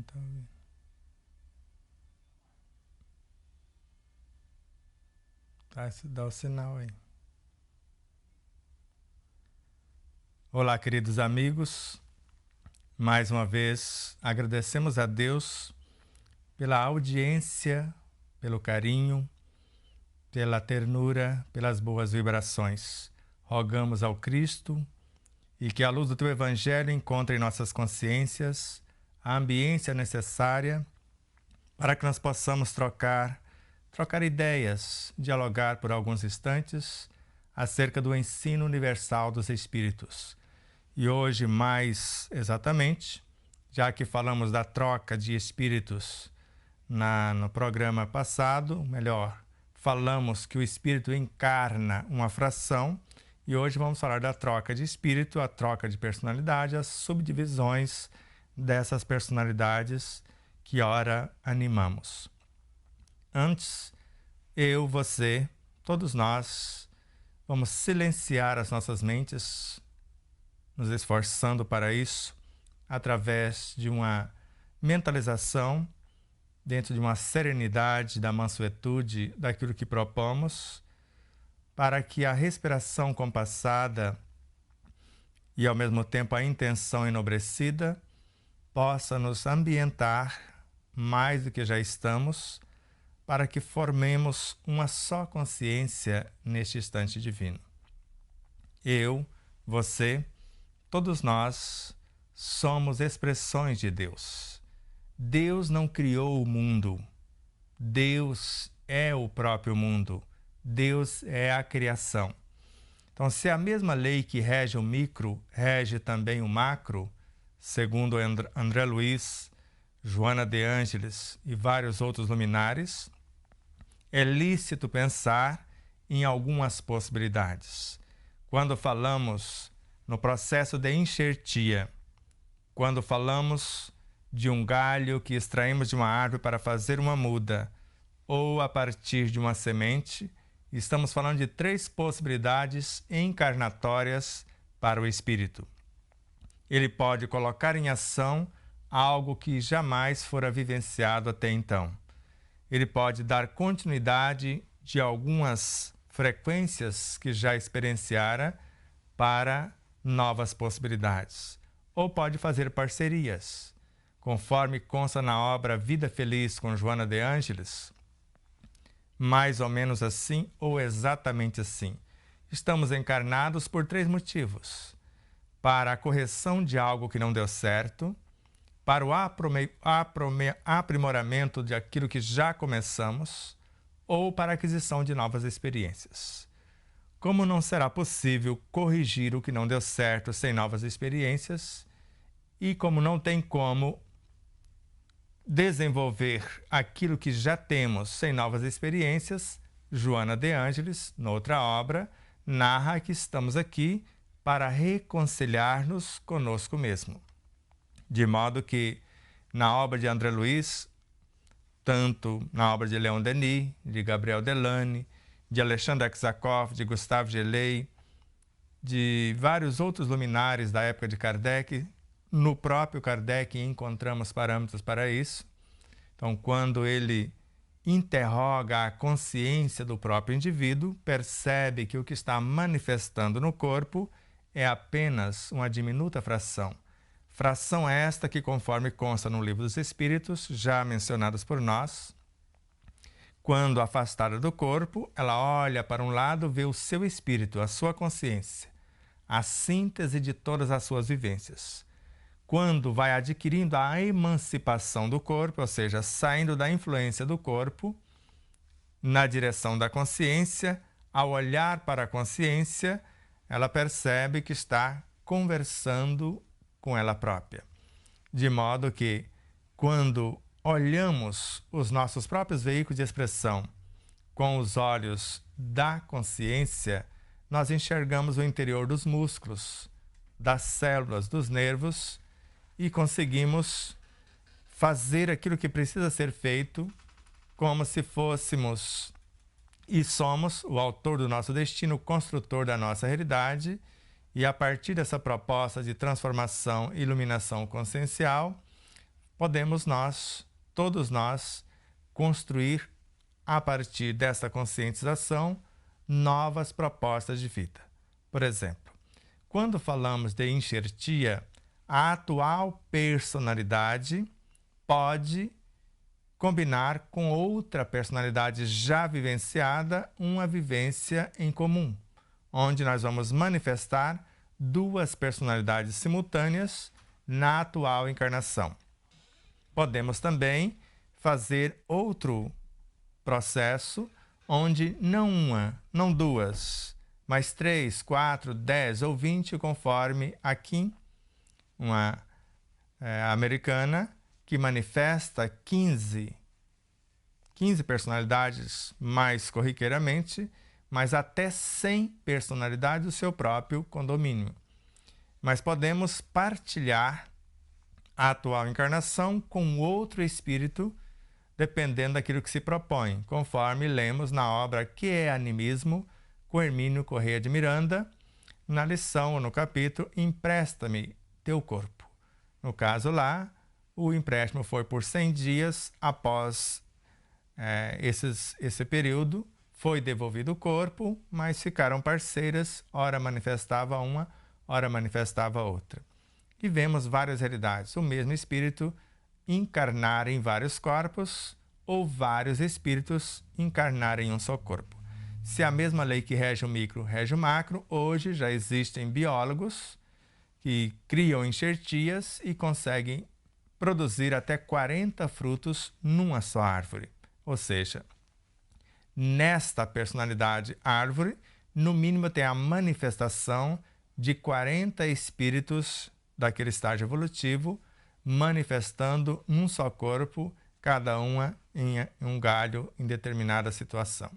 Não tá ouvindo. Tá, dá o sinal aí. Olá, queridos amigos. Mais uma vez, agradecemos a Deus pela audiência, pelo carinho, pela ternura, pelas boas vibrações. Rogamos ao Cristo e que a luz do Teu Evangelho encontre em nossas consciências a ambiência necessária para que nós possamos trocar ideias, dialogar por alguns instantes acerca do ensino universal dos Espíritos. E hoje, mais exatamente, já que falamos da troca de espíritos no programa passado, melhor, falamos que o espírito encarna uma fração, e hoje vamos falar da troca de espírito, a troca de personalidade, as subdivisões dessas personalidades que ora animamos. Antes, eu, você, todos nós, vamos silenciar as nossas mentes, nos esforçando para isso, através de uma mentalização, dentro de uma serenidade, da mansuetude daquilo que propomos, para que a respiração compassada e, ao mesmo tempo, a intenção enobrecida possa nos ambientar mais do que já estamos, para que formemos uma só consciência neste instante divino. Eu, você, todos nós somos expressões de Deus. Deus não criou o mundo. Deus é o próprio mundo. Deus é a criação. Então, se a mesma lei que rege o micro rege também o macro, segundo André Luiz, Joana de Ângeles e vários outros luminares, é lícito pensar em algumas possibilidades. Quando falamos no processo de enxertia, quando falamos de um galho que extraímos de uma árvore para fazer uma muda, ou a partir de uma semente, estamos falando de 3 possibilidades encarnatórias para o espírito. Ele pode colocar em ação algo que jamais fora vivenciado até então. Ele pode dar continuidade de algumas frequências que já experienciara para novas possibilidades. Ou pode fazer parcerias, conforme consta na obra Vida Feliz com Joana de Ângeles, mais ou menos assim ou exatamente assim. Estamos encarnados por 3 motivos: para a correção de algo que não deu certo, para o aprimoramento de aquilo que já começamos, ou para a aquisição de novas experiências. Como não será possível corrigir o que não deu certo sem novas experiências, e como não tem como desenvolver aquilo que já temos sem novas experiências, Joana de Ângeles, noutra obra, narra que estamos aqui para reconciliar-nos conosco mesmo. De modo que, na obra de André Luiz, tanto na obra de Leon Denis, de Gabriel Delane, de Alexandre Aksakov, de Gustave Geley, de vários outros luminares da época de Kardec, no próprio Kardec encontramos parâmetros para isso. Então, quando ele interroga a consciência do próprio indivíduo, percebe que o que está manifestando no corpo é apenas uma diminuta fração. Fração esta que, conforme consta no Livro dos Espíritos, já mencionados por nós, quando afastada do corpo, ela olha para um lado, vê o seu espírito, a sua consciência, a síntese de todas as suas vivências. Quando vai adquirindo a emancipação do corpo, ou seja, saindo da influência do corpo, na direção da consciência, ao olhar para a consciência, ela percebe que está conversando com ela própria. De modo que, quando olhamos os nossos próprios veículos de expressão com os olhos da consciência, nós enxergamos o interior dos músculos, das células, dos nervos, e conseguimos fazer aquilo que precisa ser feito como se fôssemos e somos o autor do nosso destino, o construtor da nossa realidade, e a partir dessa proposta de transformação e iluminação consciencial, podemos todos nós, construir, a partir dessa conscientização, novas propostas de vida. Por exemplo, quando falamos de enxertia, a atual personalidade pode combinar com outra personalidade já vivenciada uma vivência em comum, onde nós vamos manifestar duas personalidades simultâneas na atual encarnação. Podemos também fazer outro processo onde não uma, não duas, mas 3, 4, 10 ou 20, conforme a Kim, uma americana, que manifesta 15 personalidades mais corriqueiramente, mas até 100 personalidades do seu próprio condomínio. Mas podemos partilhar a atual encarnação com outro espírito, dependendo daquilo que se propõe, conforme lemos na obra Que é Animismo, com Hermínio Corrêa de Miranda, na lição ou no capítulo Empresta-me teu corpo. No caso lá, o empréstimo foi por 100 dias. Após esse período, foi devolvido o corpo, mas ficaram parceiras, ora manifestava uma, ora manifestava outra. E vemos várias realidades, o mesmo espírito encarnar em vários corpos ou vários espíritos encarnar em um só corpo. Se a mesma lei que rege o micro rege o macro, hoje já existem biólogos que criam enxertias e conseguem produzir até 40 frutos numa só árvore. Ou seja, nesta personalidade árvore, no mínimo tem a manifestação de 40 espíritos daquele estágio evolutivo, manifestando num só corpo, cada uma em um galho em determinada situação.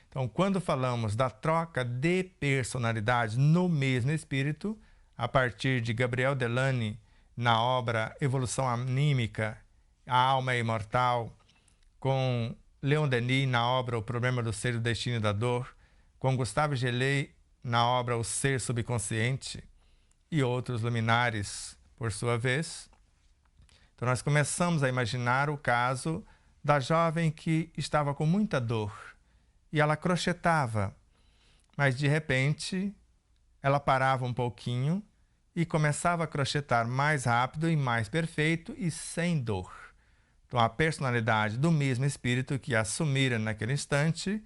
Então, quando falamos da troca de personalidade no mesmo espírito, a partir de Gabriel Delany, na obra Evolução Anímica, A Alma é Imortal, com Leon Denis, na obra O Problema do Ser, o Destino e da Dor, com Gustave Geley, na obra O Ser Subconsciente, e outros luminares, por sua vez. Então, nós começamos a imaginar o caso da jovem que estava com muita dor e ela crochetava, mas de repente ela parava um pouquinho e começava a crochetar mais rápido e mais perfeito e sem dor. Então, a personalidade do mesmo espírito que assumira naquele instante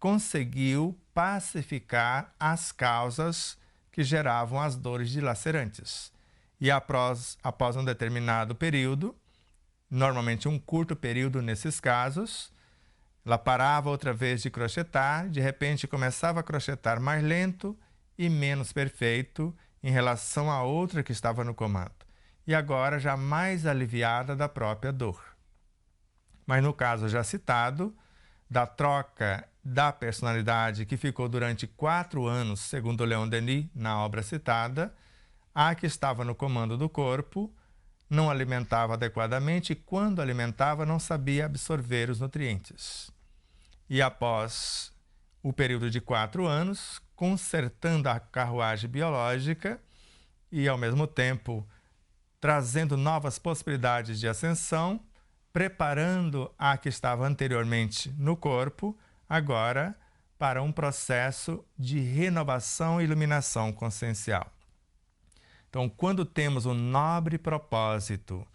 conseguiu pacificar as causas que geravam as dores dilacerantes. E após um determinado período, normalmente um curto período nesses casos, ela parava outra vez de crochetar, de repente começava a crochetar mais lento e menos perfeito em relação à outra que estava no comando. E agora já mais aliviada da própria dor. Mas no caso já citado, da troca da personalidade que ficou durante 4 anos, segundo Leon Denis, na obra citada, a que estava no comando do corpo não alimentava adequadamente e, quando alimentava, não sabia absorver os nutrientes. E após o período de 4 anos, consertando a carruagem biológica e, ao mesmo tempo, trazendo novas possibilidades de ascensão, preparando a que estava anteriormente no corpo, agora para um processo de renovação e iluminação consciencial. Então, quando temos um nobre propósito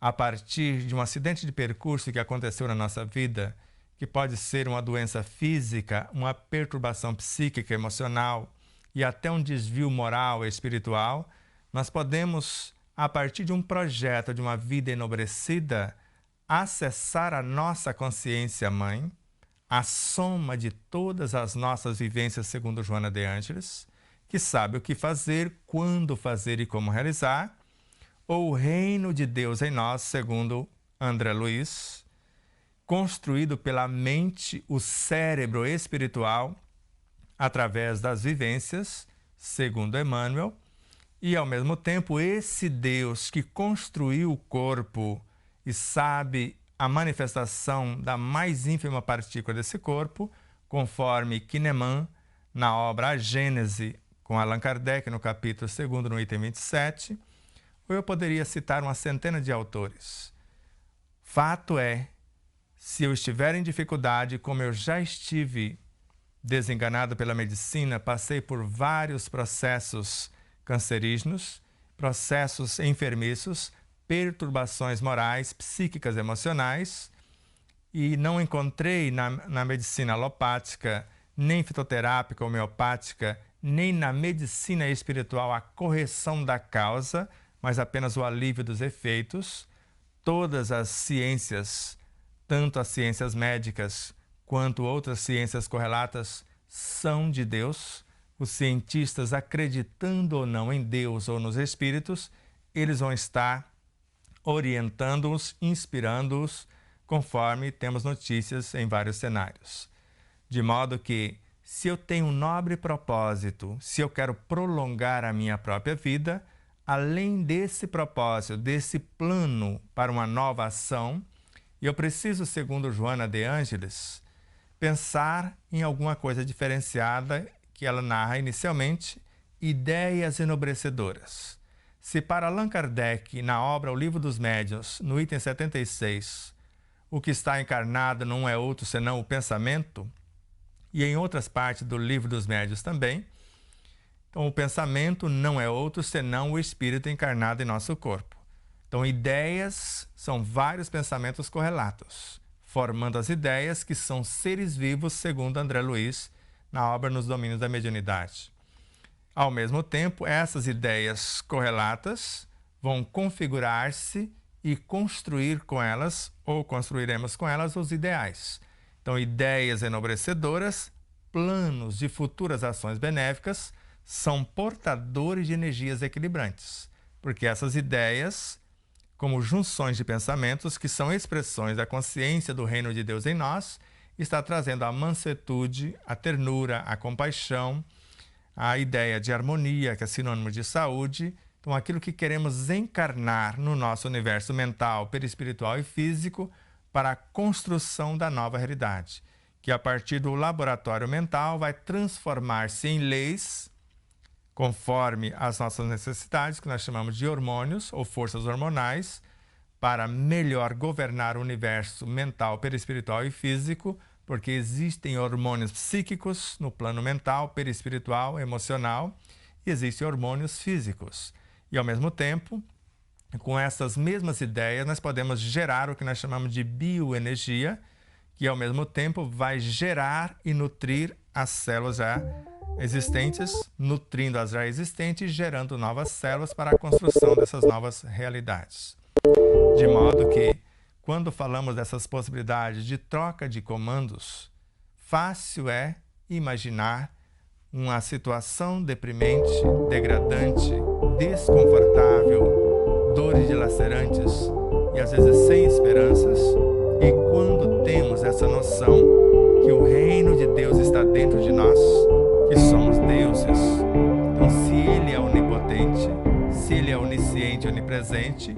a partir de um acidente de percurso que aconteceu na nossa vida, que pode ser uma doença física, uma perturbação psíquica, emocional e até um desvio moral e espiritual, nós podemos, a partir de um projeto de uma vida enobrecida, acessar a nossa consciência mãe, a soma de todas as nossas vivências, segundo Joana de Ângeles, que sabe o que fazer, quando fazer e como realizar, ou o reino de Deus em nós, segundo André Luiz, construído pela mente, o cérebro espiritual, através das vivências, segundo Emmanuel, e ao mesmo tempo esse Deus que construiu o corpo e sabe a manifestação da mais ínfima partícula desse corpo, conforme Kahneman, na obra A Gênese, com Allan Kardec, no capítulo 2, no item 27, ou eu poderia citar uma centena de autores. Fato é, se eu estiver em dificuldade, como eu já estive desenganado pela medicina, passei por vários processos cancerígenos, processos enfermiços, perturbações morais, psíquicas, emocionais, e não encontrei na medicina alopática, nem fitoterápica, homeopática, nem na medicina espiritual a correção da causa, mas apenas o alívio dos efeitos. Todas as ciências, tanto as ciências médicas quanto outras ciências correlatas, são de Deus. Os cientistas, acreditando ou não em Deus ou nos espíritos, eles vão estar orientando-os, inspirando-os, conforme temos notícias em vários cenários. De modo que, se eu tenho um nobre propósito, se eu quero prolongar a minha própria vida, além desse propósito, desse plano para uma nova ação, eu preciso, segundo Joana de Ângeles, pensar em alguma coisa diferenciada que ela narra inicialmente, ideias enobrecedoras. Se para Allan Kardec, na obra O Livro dos Médiuns, no item 76, o que está encarnado não é outro senão o pensamento, e em outras partes do Livro dos Médiuns também, então o pensamento não é outro senão o espírito encarnado em nosso corpo. Então ideias são vários pensamentos correlatos, formando as ideias que são seres vivos, segundo André Luiz, na obra Nos Domínios da Mediunidade. Ao mesmo tempo, essas ideias correlatas vão configurar-se e construir com elas, ou construiremos com elas, os ideais. Então, ideias enobrecedoras, planos de futuras ações benéficas, são portadores de energias equilibrantes, porque essas ideias, como junções de pensamentos, que são expressões da consciência do reino de Deus em nós, está trazendo a mansuetude, a ternura, a compaixão, a ideia de harmonia, que é sinônimo de saúde. Então, aquilo que queremos encarnar no nosso universo mental, perispiritual e físico para a construção da nova realidade, que a partir do laboratório mental vai transformar-se em leis, conforme as nossas necessidades, que nós chamamos de hormônios ou forças hormonais, para melhor governar o universo mental, perispiritual e físico, porque existem hormônios psíquicos no plano mental, perispiritual, emocional, e existem hormônios físicos. E, ao mesmo tempo, com essas mesmas ideias, nós podemos gerar o que nós chamamos de bioenergia, que, ao mesmo tempo, vai gerar e nutrir as células já existentes, nutrindo as já existentes e gerando novas células para a construção dessas novas realidades. De modo que, quando falamos dessas possibilidades de troca de comandos, fácil é imaginar uma situação deprimente, degradante, desconfortável, dores dilacerantes e às vezes sem esperanças. E quando temos essa noção que o reino de Deus está dentro de nós, que somos deuses, então se Ele é onipotente, se Ele é onisciente, onipresente,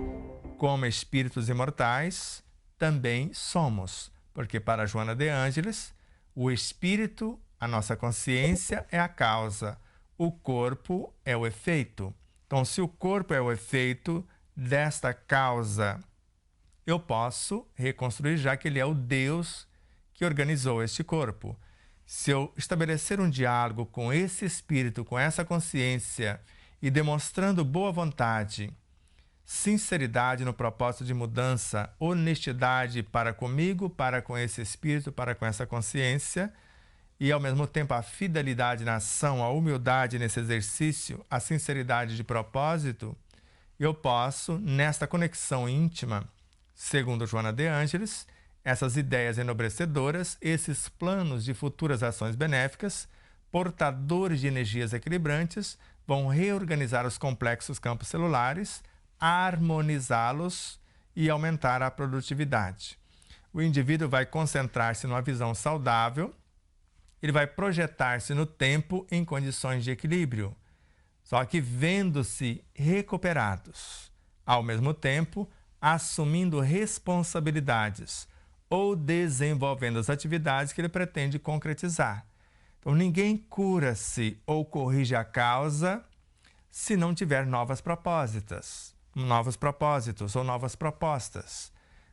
como espíritos imortais, também somos. Porque para Joana de Ângeles, o espírito, a nossa consciência, é a causa, o corpo é o efeito. Então, se o corpo é o efeito desta causa, eu posso reconstruir, já que ele é o Deus que organizou este corpo. Se eu estabelecer um diálogo com esse espírito, com essa consciência, e demonstrando boa vontade, sinceridade no propósito de mudança, honestidade para comigo, para com esse espírito, para com essa consciência, e ao mesmo tempo a fidelidade na ação, a humildade nesse exercício, a sinceridade de propósito, eu posso, nesta conexão íntima, segundo Joana de Ângeles, essas ideias enobrecedoras, esses planos de futuras ações benéficas, portadores de energias equilibrantes, vão reorganizar os complexos campos celulares, harmonizá-los e aumentar a produtividade. O indivíduo vai concentrar-se numa visão saudável, ele vai projetar-se no tempo em condições de equilíbrio, só que vendo-se recuperados, ao mesmo tempo assumindo responsabilidades ou desenvolvendo as atividades que ele pretende concretizar. Então, ninguém cura-se ou corrige a causa se não tiver novas propostas. novos propósitos ou novas propostas.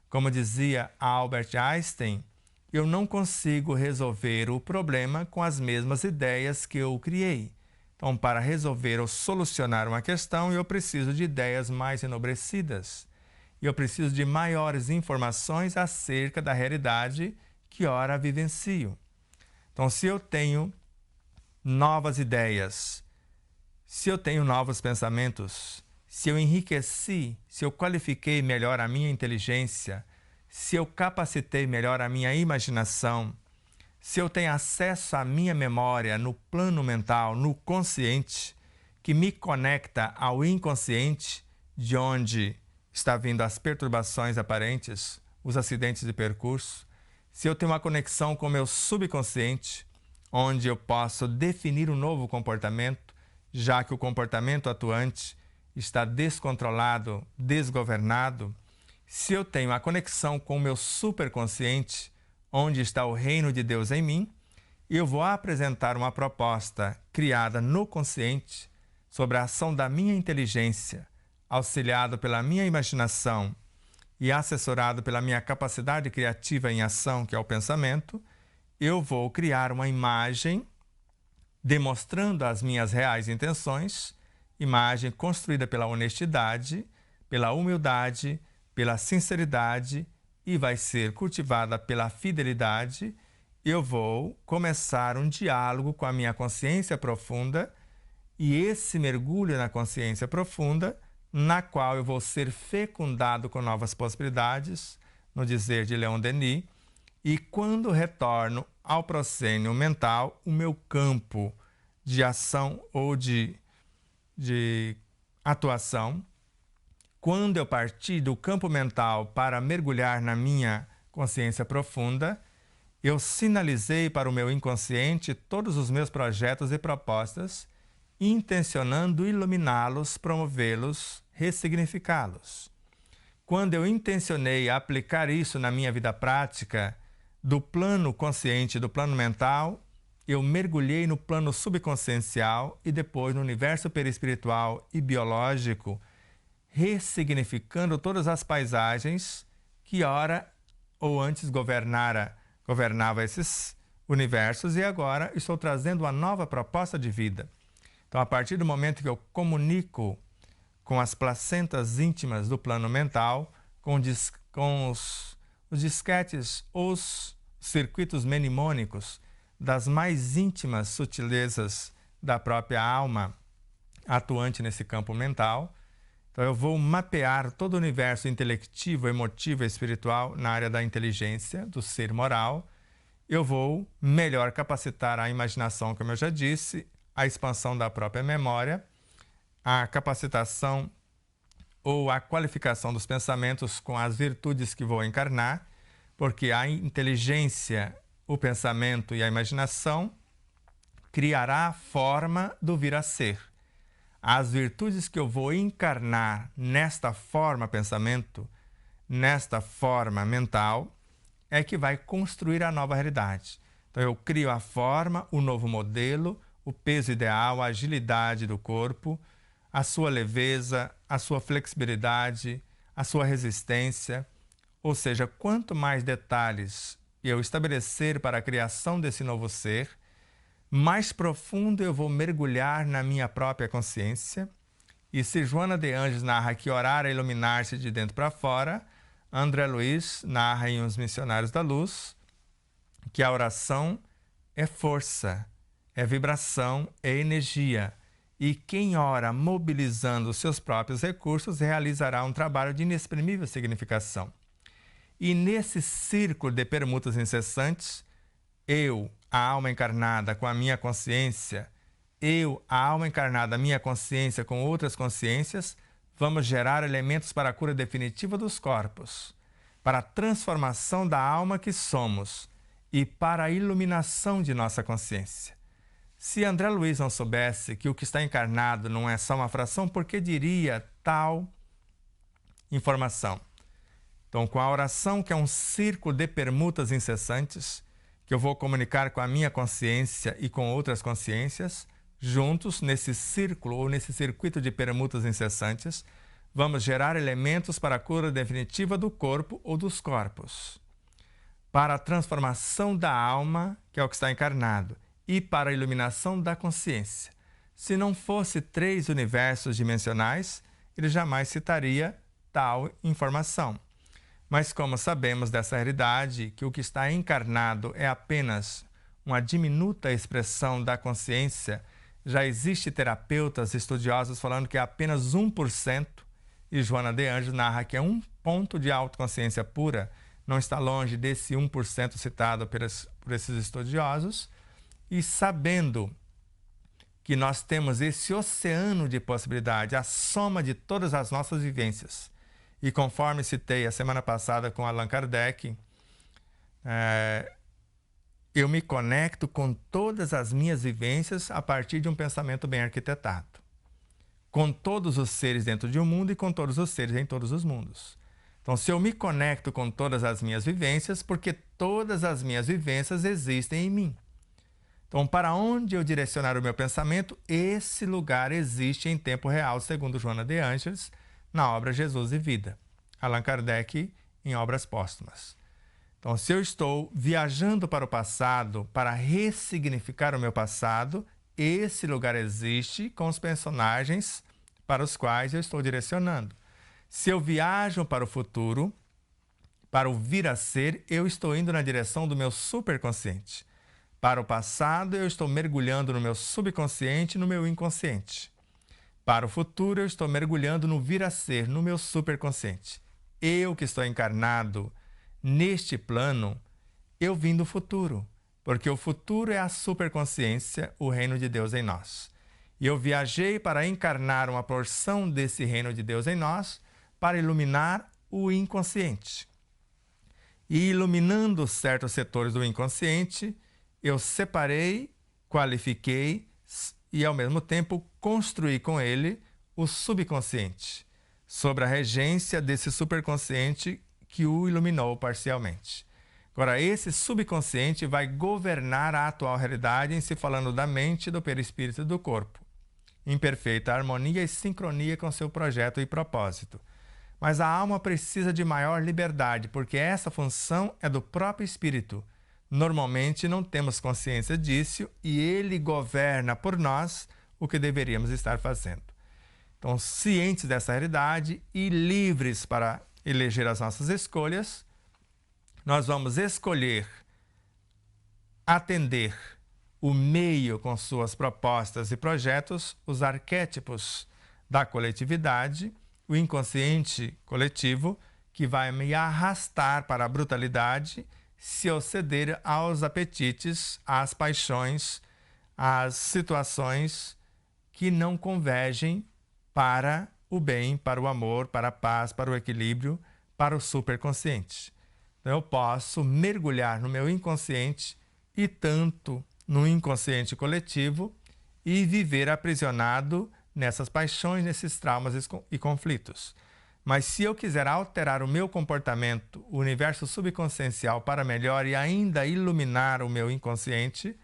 Como dizia Albert Einstein, eu não consigo resolver o problema com as mesmas ideias que eu criei. Então, para resolver ou solucionar uma questão, eu preciso de ideias mais enobrecidas. E eu preciso de maiores informações acerca da realidade que ora vivencio. Então, se eu tenho novas ideias, se eu tenho novos pensamentos, se eu enriqueci, se eu qualifiquei melhor a minha inteligência, se eu capacitei melhor a minha imaginação, se eu tenho acesso à minha memória no plano mental, no consciente, que me conecta ao inconsciente, de onde está vindo as perturbações aparentes, os acidentes de percurso, se eu tenho uma conexão com o meu subconsciente, onde eu posso definir um novo comportamento, já que o comportamento atuante está descontrolado, desgovernado, se eu tenho a conexão com o meu superconsciente, onde está o reino de Deus em mim, eu vou apresentar uma proposta criada no consciente sobre a ação da minha inteligência, auxiliado pela minha imaginação e assessorado pela minha capacidade criativa em ação, que é o pensamento, eu vou criar uma imagem demonstrando as minhas reais intenções, imagem construída pela honestidade, pela humildade, pela sinceridade e vai ser cultivada pela fidelidade. Eu vou começar um diálogo com a minha consciência profunda e esse mergulho na consciência profunda, na qual eu vou ser fecundado com novas possibilidades, no dizer de Leon Denis, e quando retorno ao proscênio mental, o meu campo de ação ou de atuação, quando eu partir do campo mental para mergulhar na minha consciência profunda, eu sinalizei para o meu inconsciente todos os meus projetos e propostas, intencionando iluminá-los, promovê-los, ressignificá-los. Quando eu intencionei aplicar isso na minha vida prática, do plano consciente, do plano mental, eu mergulhei no plano subconsciencial e depois no universo perispiritual e biológico, ressignificando todas as paisagens que ora ou antes governava esses universos e agora estou trazendo uma nova proposta de vida. Então, a partir do momento que eu comunico com as placentas íntimas do plano mental, com os disquetes, os circuitos menimônicos das mais íntimas sutilezas da própria alma atuante nesse campo mental, então eu vou mapear todo o universo intelectivo, emotivo e espiritual na área da inteligência, do ser moral. Eu vou melhor capacitar a imaginação, como eu já disse, a expansão da própria memória, a capacitação ou a qualificação dos pensamentos com as virtudes que vou encarnar, porque a inteligência, o pensamento e a imaginação criará a forma do vir a ser. As virtudes que eu vou encarnar nesta forma pensamento, nesta forma mental, é que vai construir a nova realidade. Então eu crio a forma, o novo modelo, o peso ideal, a agilidade do corpo, a sua leveza, a sua flexibilidade, a sua resistência. Ou seja, quanto mais detalhes eu estabelecer para a criação desse novo ser, mais profundo eu vou mergulhar na minha própria consciência. E se Joana de Anjos narra que orar é iluminar-se de dentro para fora, André Luiz narra em Os Missionários da Luz que a oração é força, é vibração, é energia. E quem ora mobilizando os seus próprios recursos realizará um trabalho de inexprimível significação. E nesse círculo de permutas incessantes, eu, a alma encarnada com a minha consciência, eu, a alma encarnada, a minha consciência com outras consciências, vamos gerar elementos para a cura definitiva dos corpos, para a transformação da alma que somos e para a iluminação de nossa consciência. Se André Luiz não soubesse que o que está encarnado não é só uma fração, por que diria tal informação? Então, com a oração, que é um círculo de permutas incessantes, que eu vou comunicar com a minha consciência e com outras consciências, juntos nesse círculo ou nesse circuito de permutas incessantes, Vamos gerar elementos para a cura definitiva do corpo ou dos corpos, para a transformação da alma, que é o que está encarnado, e para a iluminação da consciência. Se não fosse 3 universos dimensionais, ele jamais citaria tal informação. Mas como sabemos dessa realidade, que o que está encarnado é apenas uma diminuta expressão da consciência, já existe terapeutas estudiosos falando que é apenas 1%, e Joana de Anjos narra que é 1 ponto de autoconsciência pura, não está longe desse 1% citado por esses estudiosos, e sabendo que nós temos esse oceano de possibilidade, a soma de todas as nossas vivências. E conforme citei a semana passada com Allan Kardec, eu me conecto com todas as minhas vivências a partir de um pensamento bem arquitetado. Com todos os seres dentro de um mundo e com todos os seres em todos os mundos. Então, se eu me conecto com todas as minhas vivências, porque todas as minhas vivências existem em mim. Então, para onde eu direcionar o meu pensamento, esse lugar existe em tempo real, segundo Joana de Angelis, na obra Jesus e Vida. Allan Kardec, em Obras Póstumas. Então, se eu estou viajando para o passado, para ressignificar o meu passado, esse lugar existe com os personagens para os quais eu estou direcionando. Se eu viajo para o futuro, para o vir a ser, eu estou indo na direção do meu superconsciente. Para o passado, eu estou mergulhando no meu subconsciente e no meu inconsciente. Para o futuro, eu estou mergulhando no vir a ser, no meu superconsciente. Eu que estou encarnado neste plano, eu vim do futuro, porque o futuro é a superconsciência, o reino de Deus em nós. E eu viajei para encarnar uma porção desse reino de Deus em nós, para iluminar o inconsciente. E iluminando certos setores do inconsciente, eu separei, qualifiquei e, ao mesmo tempo, construí com ele o subconsciente, sobre a regência desse superconsciente que o iluminou parcialmente. Agora, esse subconsciente vai governar a atual realidade em se falando da mente, do perispírito e do corpo, em perfeita harmonia e sincronia com seu projeto e propósito. Mas a alma precisa de maior liberdade, porque essa função é do próprio espírito. Normalmente não temos consciência disso e ele governa por nós o que deveríamos estar fazendo. Então, cientes dessa realidade e livres para eleger as nossas escolhas, nós vamos escolher atender o meio com suas propostas e projetos, os arquétipos da coletividade, o inconsciente coletivo, que vai me arrastar para a brutalidade se eu ceder aos apetites, às paixões, às situações que não convergem para o bem, para o amor, para a paz, para o equilíbrio, para o superconsciente. Então, eu posso mergulhar no meu inconsciente e tanto no inconsciente coletivo e viver aprisionado nessas paixões, nesses traumas e conflitos. Mas se eu quiser alterar o meu comportamento, o universo subconsciencial para melhor e ainda iluminar o meu inconsciente,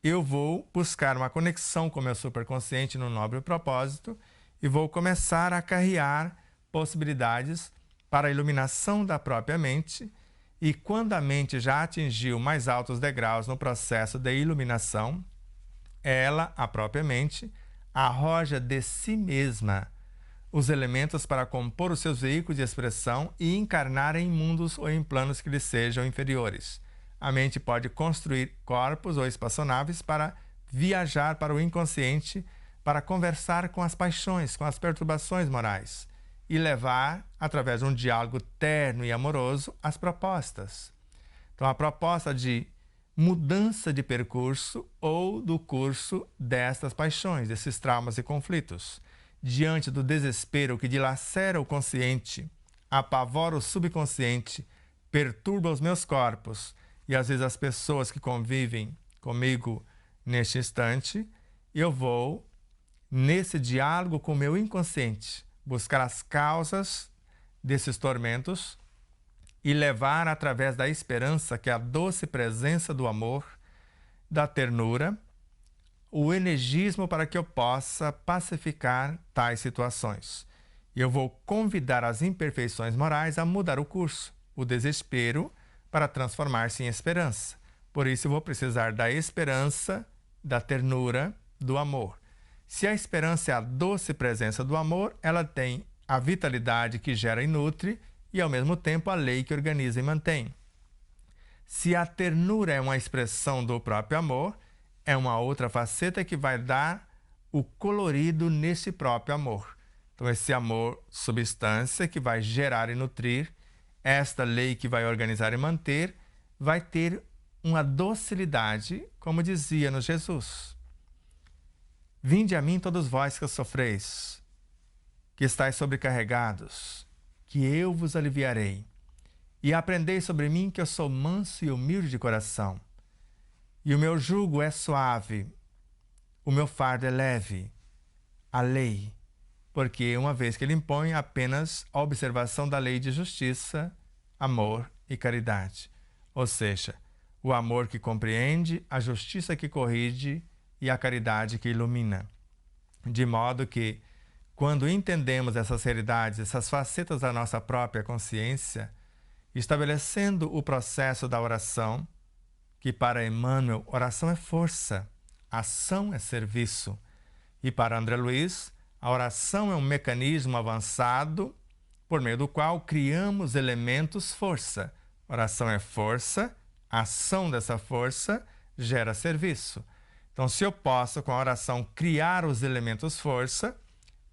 eu vou buscar uma conexão com o meu superconsciente no nobre propósito e vou começar a carrear possibilidades para a iluminação da própria mente. E quando a mente já atingiu mais altos degraus no processo de iluminação, ela, a própria mente, arroja de si mesma os elementos para compor os seus veículos de expressão e encarnar em mundos ou em planos que lhe sejam inferiores. A mente pode construir corpos ou espaçonaves para viajar para o inconsciente, para conversar com as paixões, com as perturbações morais e levar, através de um diálogo terno e amoroso, as propostas. Então, a proposta de mudança de percurso ou do curso destas paixões, desses traumas e conflitos. Diante do desespero que dilacera o consciente, apavora o subconsciente, perturba os meus corpos e às vezes as pessoas que convivem comigo neste instante, eu vou, nesse diálogo com o meu inconsciente, buscar as causas desses tormentos e levar através da esperança, que é a doce presença do amor, da ternura, o energismo para que eu possa pacificar tais situações. E eu vou convidar as imperfeições morais a mudar o curso, o desespero, para transformar-se em esperança. Por isso eu vou precisar da esperança, da ternura, do amor. Se a esperança é a doce presença do amor, ela tem a vitalidade que gera e nutre e, ao mesmo tempo, a lei que organiza e mantém. Se a ternura é uma expressão do próprio amor, é uma outra faceta que vai dar o colorido nesse próprio amor. Então, esse amor, substância, que vai gerar e nutrir, esta lei que vai organizar e manter, vai ter uma docilidade, como dizia-nos Jesus. Vinde a mim todos vós que sofreis, que estáis sobrecarregados, que eu vos aliviarei. E aprendei sobre mim que eu sou manso e humilde de coração. E o meu jugo é suave, o meu fardo é leve. A lei, porque uma vez que ele impõe apenas a observação da lei de justiça, amor e caridade. Ou seja, o amor que compreende, a justiça que corrige e a caridade que ilumina. De modo que, quando entendemos essas realidades, essas facetas da nossa própria consciência, estabelecendo o processo da oração, que para Emmanuel, oração é força, ação é serviço. E para André Luiz, a oração é um mecanismo avançado por meio do qual criamos elementos força. Oração é força, a ação dessa força gera serviço. Então, se eu posso, com a oração, criar os elementos força,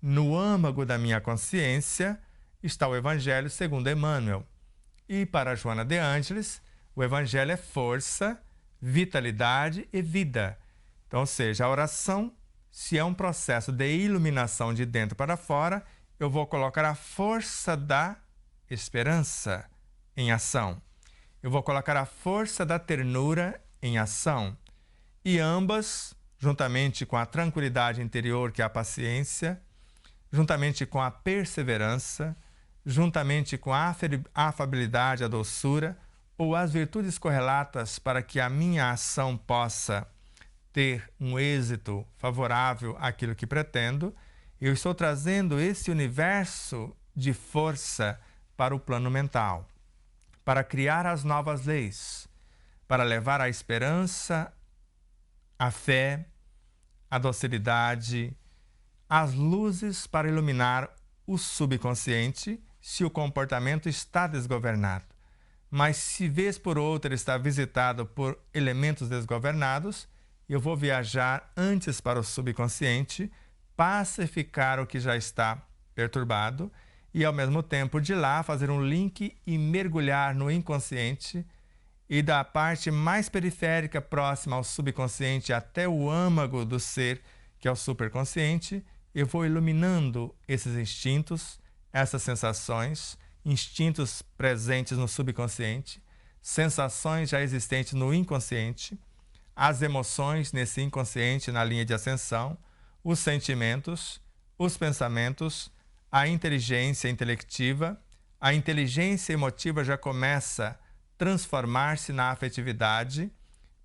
no âmago da minha consciência está o Evangelho segundo Emmanuel. E para Joana de Ângeles, o Evangelho é força, vitalidade e vida. Então, ou seja, a oração, se é um processo de iluminação de dentro para fora, eu vou colocar a força da esperança em ação. Eu vou colocar a força da ternura em ação. E ambas, juntamente com a tranquilidade interior, que é a paciência, juntamente com a perseverança, juntamente com a afabilidade, a doçura, ou as virtudes correlatas para que a minha ação possa ter um êxito favorável àquilo que pretendo, eu estou trazendo esse universo de força para o plano mental, para criar as novas leis, para levar a esperança, a fé, a docilidade, as luzes para iluminar o subconsciente se o comportamento está desgovernado. Mas se vez por outra está visitado por elementos desgovernados, eu vou viajar antes para o subconsciente, pacificar o que já está perturbado e, ao mesmo tempo, de lá fazer um link e mergulhar no inconsciente e da parte mais periférica, próxima ao subconsciente, até o âmago do ser, que é o superconsciente, eu vou iluminando esses instintos, essas sensações, instintos presentes no subconsciente, sensações já existentes no inconsciente, as emoções nesse inconsciente na linha de ascensão, os sentimentos, os pensamentos, a inteligência intelectiva, a inteligência emotiva já começa a transformar-se na afetividade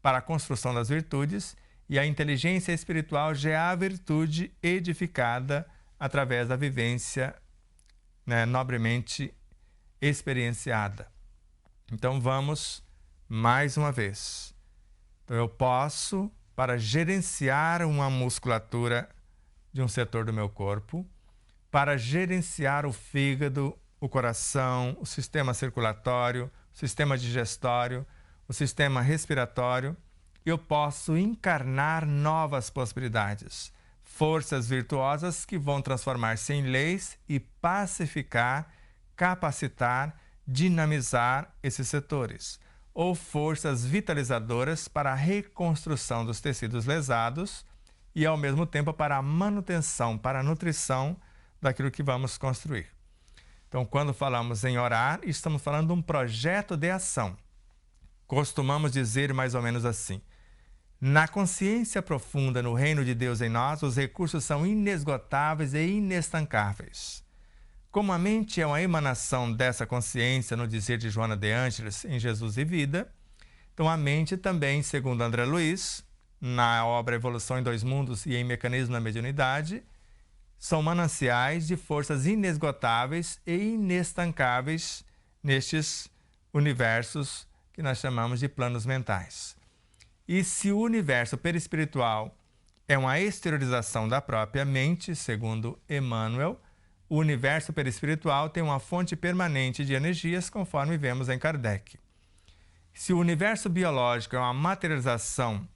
para a construção das virtudes e a inteligência espiritual já é a virtude edificada através da vivência, nobremente experienciada. Então vamos mais uma vez. Então eu posso, para gerenciar uma musculatura de um setor do meu corpo, para gerenciar o fígado, o coração, o sistema circulatório, o sistema digestório, o sistema respiratório, eu posso encarnar novas possibilidades, forças virtuosas que vão transformar-se em leis e pacificar, capacitar, dinamizar esses setores, ou forças vitalizadoras para a reconstrução dos tecidos lesados e, ao mesmo tempo, para a manutenção, para a nutrição daquilo que vamos construir. Então, quando falamos em orar, estamos falando de um projeto de ação. Costumamos dizer mais ou menos assim: na consciência profunda, no reino de Deus em nós, os recursos são inesgotáveis e inestancáveis. Como a mente é uma emanação dessa consciência, no dizer de Joana de Ângeles, em Jesus e Vida, então a mente também, segundo André Luiz, na obra Evolução em Dois Mundos e em Mecanismo da Mediunidade, são mananciais de forças inesgotáveis e inestancáveis nestes universos que nós chamamos de planos mentais. E se o universo perispiritual é uma exteriorização da própria mente, segundo Emmanuel, o universo perispiritual tem uma fonte permanente de energias, conforme vemos em Kardec. Se o universo biológico é uma materialização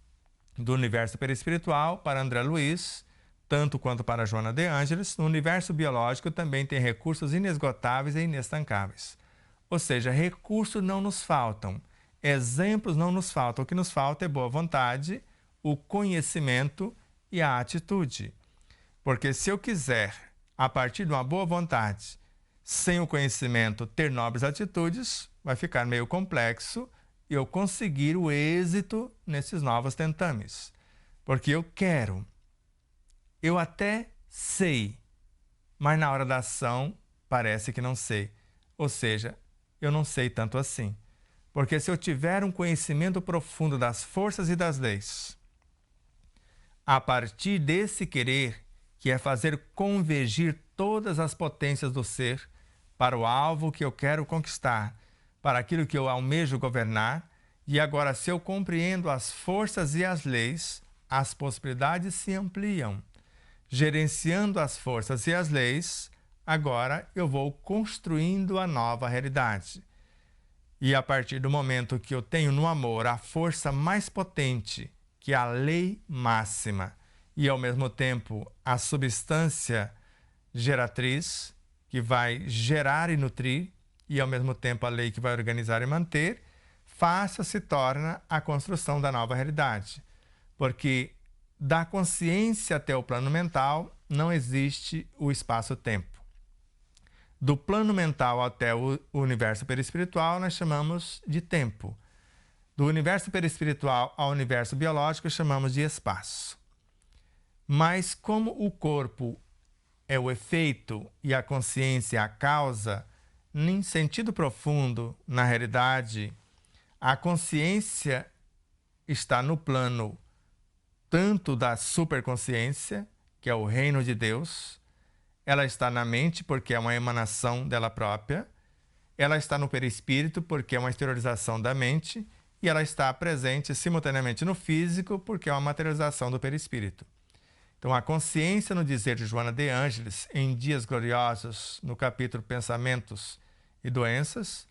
do universo perispiritual, para André Luiz, tanto quanto para Joana de Ângeles, no universo biológico também tem recursos inesgotáveis e inestancáveis. Ou seja, recursos não nos faltam, exemplos não nos faltam. O que nos falta é boa vontade, o conhecimento e a atitude. Porque se eu quiser, a partir de uma boa vontade, sem o conhecimento, ter nobres atitudes, vai ficar meio complexo eu conseguir o êxito nesses novos tentames. Porque eu quero, eu até sei, mas na hora da ação parece que não sei. Ou seja, eu não sei tanto assim. Porque se eu tiver um conhecimento profundo das forças e das leis, a partir desse querer, que é fazer convergir todas as potências do ser para o alvo que eu quero conquistar, para aquilo que eu almejo governar, e agora, se eu compreendo as forças e as leis, as possibilidades se ampliam. Gerenciando as forças e as leis, agora eu vou construindo a nova realidade. E a partir do momento que eu tenho no amor a força mais potente, que é a lei máxima, e ao mesmo tempo a substância geratriz, que vai gerar e nutrir, e ao mesmo tempo a lei que vai organizar e manter, fácil se torna a construção da nova realidade. Porque da consciência até o plano mental não existe o espaço-tempo. Do plano mental até o universo perispiritual nós chamamos de tempo. Do universo perispiritual ao universo biológico chamamos de espaço. Mas como o corpo é o efeito e a consciência a causa, em sentido profundo, na realidade, a consciência está no plano tanto da superconsciência, que é o reino de Deus, ela está na mente porque é uma emanação dela própria, ela está no perispírito porque é uma exteriorização da mente, e ela está presente simultaneamente no físico porque é uma materialização do perispírito. Então, a consciência, no dizer de Joana de Ângeles, em Dias Gloriosos, no capítulo Pensamentos e Doenças,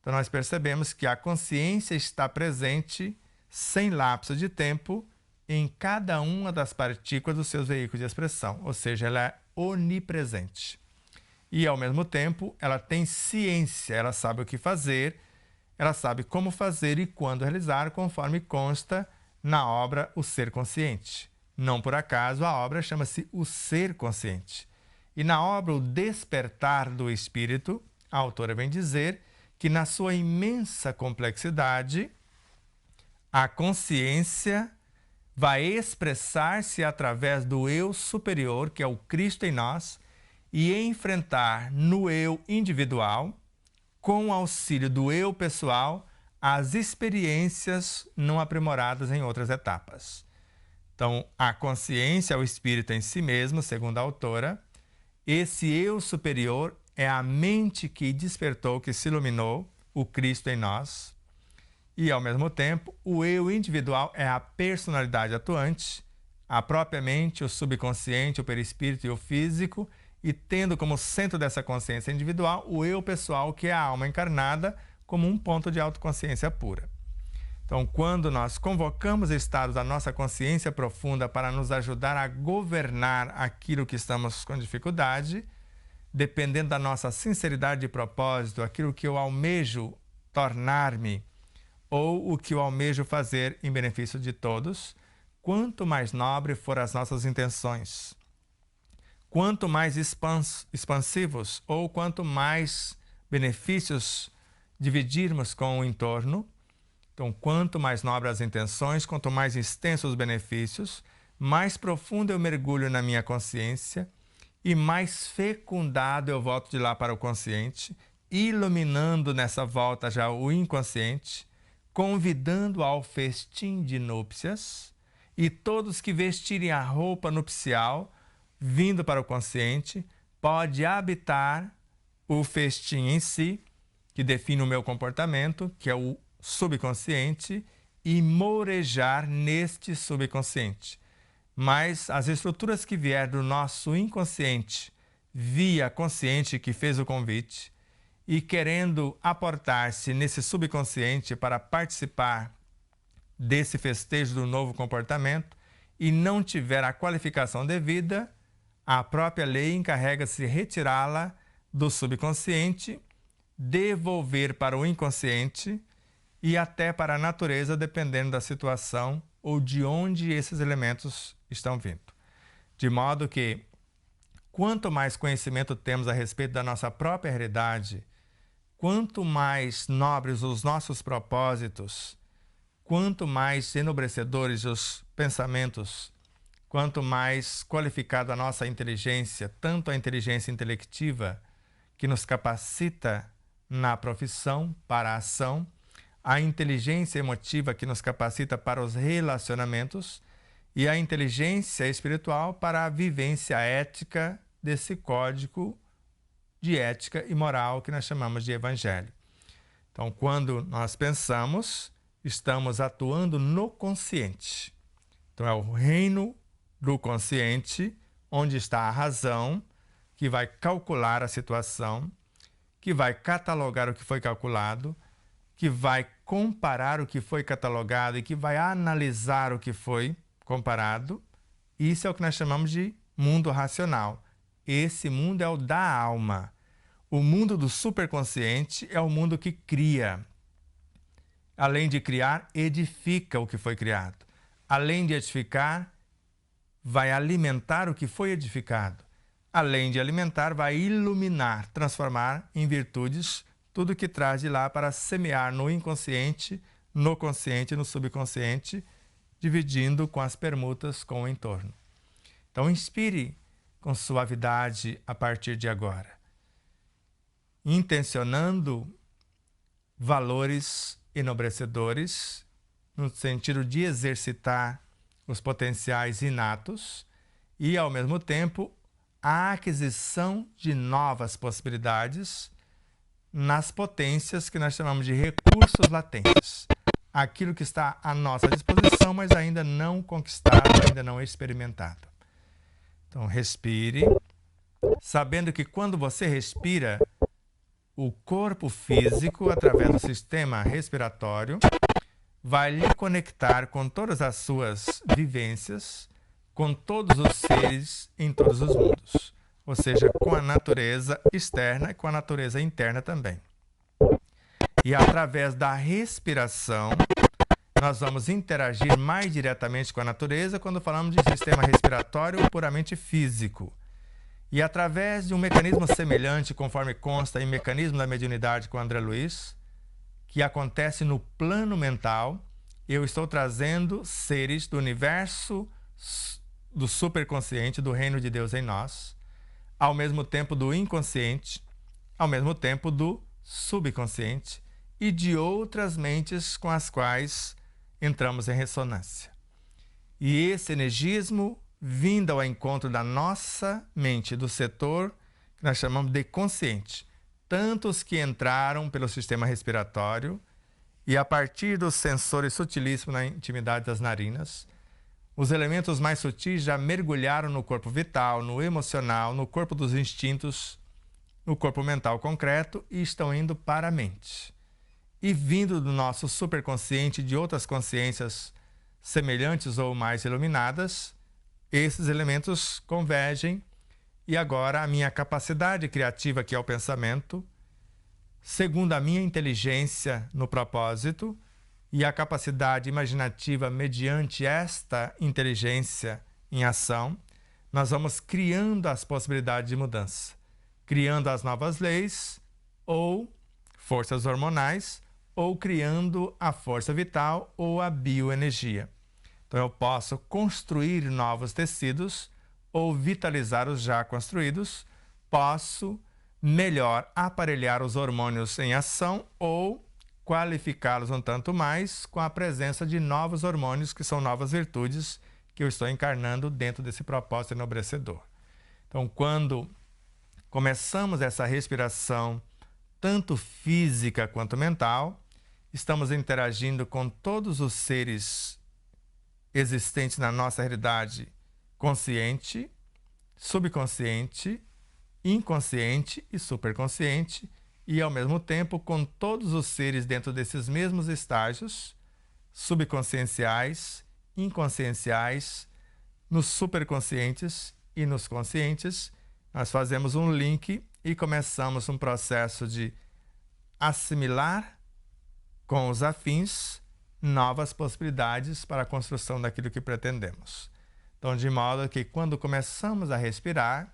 então nós percebemos que a consciência está presente, sem lapso de tempo, em cada uma das partículas dos seus veículos de expressão, ou seja, ela é onipresente. E, ao mesmo tempo, ela tem ciência, ela sabe o que fazer, ela sabe como fazer e quando realizar, conforme consta na obra O Ser Consciente. Não por acaso a obra chama-se O Ser Consciente. E na obra O Despertar do Espírito, a autora vem dizer que na sua imensa complexidade, a consciência vai expressar-se através do eu superior, que é o Cristo em nós, e enfrentar no eu individual, com o auxílio do eu pessoal, as experiências não aprimoradas em outras etapas. Então, a consciência é o espírito em si mesmo, segundo a autora. Esse eu superior é a mente que despertou, que se iluminou, o Cristo em nós. E, ao mesmo tempo, o eu individual é a personalidade atuante, a própria mente, o subconsciente, o perispírito e o físico, e tendo como centro dessa consciência individual o eu pessoal, que é a alma encarnada, como um ponto de autoconsciência pura. Então, quando nós convocamos estados da nossa consciência profunda para nos ajudar a governar aquilo que estamos com dificuldade, dependendo da nossa sinceridade de propósito, aquilo que eu almejo tornar-me ou o que eu almejo fazer em benefício de todos, quanto mais nobre for as nossas intenções, quanto mais expansivos ou quanto mais benefícios dividirmos com o entorno, então, quanto mais nobres as intenções, quanto mais extensos os benefícios, mais profundo eu mergulho na minha consciência e mais fecundado eu volto de lá para o consciente, iluminando nessa volta já o inconsciente, convidando ao festim de núpcias, e todos que vestirem a roupa nupcial vindo para o consciente, pode habitar o festim em si, que define o meu comportamento, que é o subconsciente, e morejar neste subconsciente. Mas as estruturas que vier do nosso inconsciente, via consciente que fez o convite, e querendo aportar-se nesse subconsciente para participar desse festejo do novo comportamento, e não tiver a qualificação devida, a própria lei encarrega-se de retirá-la do subconsciente, devolver para o inconsciente e até para a natureza, dependendo da situação ou de onde esses elementos estão vindo. De modo que, quanto mais conhecimento temos a respeito da nossa própria realidade, quanto mais nobres os nossos propósitos, quanto mais enobrecedores os pensamentos, quanto mais qualificada a nossa inteligência, tanto a inteligência intelectiva, que nos capacita na profissão, para a ação, a inteligência emotiva, que nos capacita para os relacionamentos, e a inteligência espiritual para a vivência ética desse código de ética e moral que nós chamamos de evangelho. Então, quando nós pensamos, estamos atuando no consciente. Então, é o reino do consciente, onde está a razão, que vai calcular a situação, que vai catalogar o que foi calculado, que vai comparar o que foi catalogado e que vai analisar o que foi comparado. Isso é o que nós chamamos de mundo racional. Esse mundo é o da alma. O mundo do superconsciente é o mundo que cria. Além de criar, edifica o que foi criado. Além de edificar, vai alimentar o que foi edificado. Além de alimentar, vai iluminar, transformar em virtudes tudo que traz de lá para semear no inconsciente, no consciente e no subconsciente, dividindo com as permutas com o entorno. Então, inspire com suavidade a partir de agora, intencionando valores enobrecedores, no sentido de exercitar os potenciais inatos e, ao mesmo tempo, a aquisição de novas possibilidades nas potências que nós chamamos de recursos latentes. Aquilo que está à nossa disposição, mas ainda não conquistado, ainda não experimentado. Então, respire, sabendo que quando você respira, o corpo físico, através do sistema respiratório, vai lhe conectar com todas as suas vivências, com todos os seres em todos os mundos. Ou seja, com a natureza externa e com a natureza interna também. E através da respiração, nós vamos interagir mais diretamente com a natureza quando falamos de sistema respiratório puramente físico. E através de um mecanismo semelhante, conforme consta em Mecanismo da Mediunidade com André Luiz, que acontece no plano mental, eu estou trazendo seres do universo do superconsciente, do reino de Deus em nós, ao mesmo tempo do inconsciente, ao mesmo tempo do subconsciente e de outras mentes com as quais entramos em ressonância. E esse energismo, vindo ao encontro da nossa mente, do setor que nós chamamos de consciente, tanto os que entraram pelo sistema respiratório e a partir dos sensores sutilíssimos na intimidade das narinas, os elementos mais sutis já mergulharam no corpo vital, no emocional, no corpo dos instintos, no corpo mental concreto e estão indo para a mente. E vindo do nosso superconsciente e de outras consciências semelhantes ou mais iluminadas, esses elementos convergem e agora a minha capacidade criativa, que é o pensamento, segundo a minha inteligência no propósito, e a capacidade imaginativa mediante esta inteligência em ação, nós vamos criando as possibilidades de mudança, criando as novas leis ou forças hormonais, ou criando a força vital ou a bioenergia. Então eu posso construir novos tecidos ou vitalizar os já construídos, posso melhor aparelhar os hormônios em ação ou qualificá-los um tanto mais com a presença de novos hormônios, que são novas virtudes que eu estou encarnando dentro desse propósito enobrecedor. Então, quando começamos essa respiração, tanto física quanto mental, estamos interagindo com todos os seres existentes na nossa realidade consciente, subconsciente, inconsciente e superconsciente, e ao mesmo tempo com todos os seres dentro desses mesmos estágios, subconscienciais, inconscienciais, nos superconscientes e nos conscientes. Nós fazemos um link e começamos um processo de assimilar com os afins novas possibilidades para a construção daquilo que pretendemos. Então, de modo que quando começamos a respirar,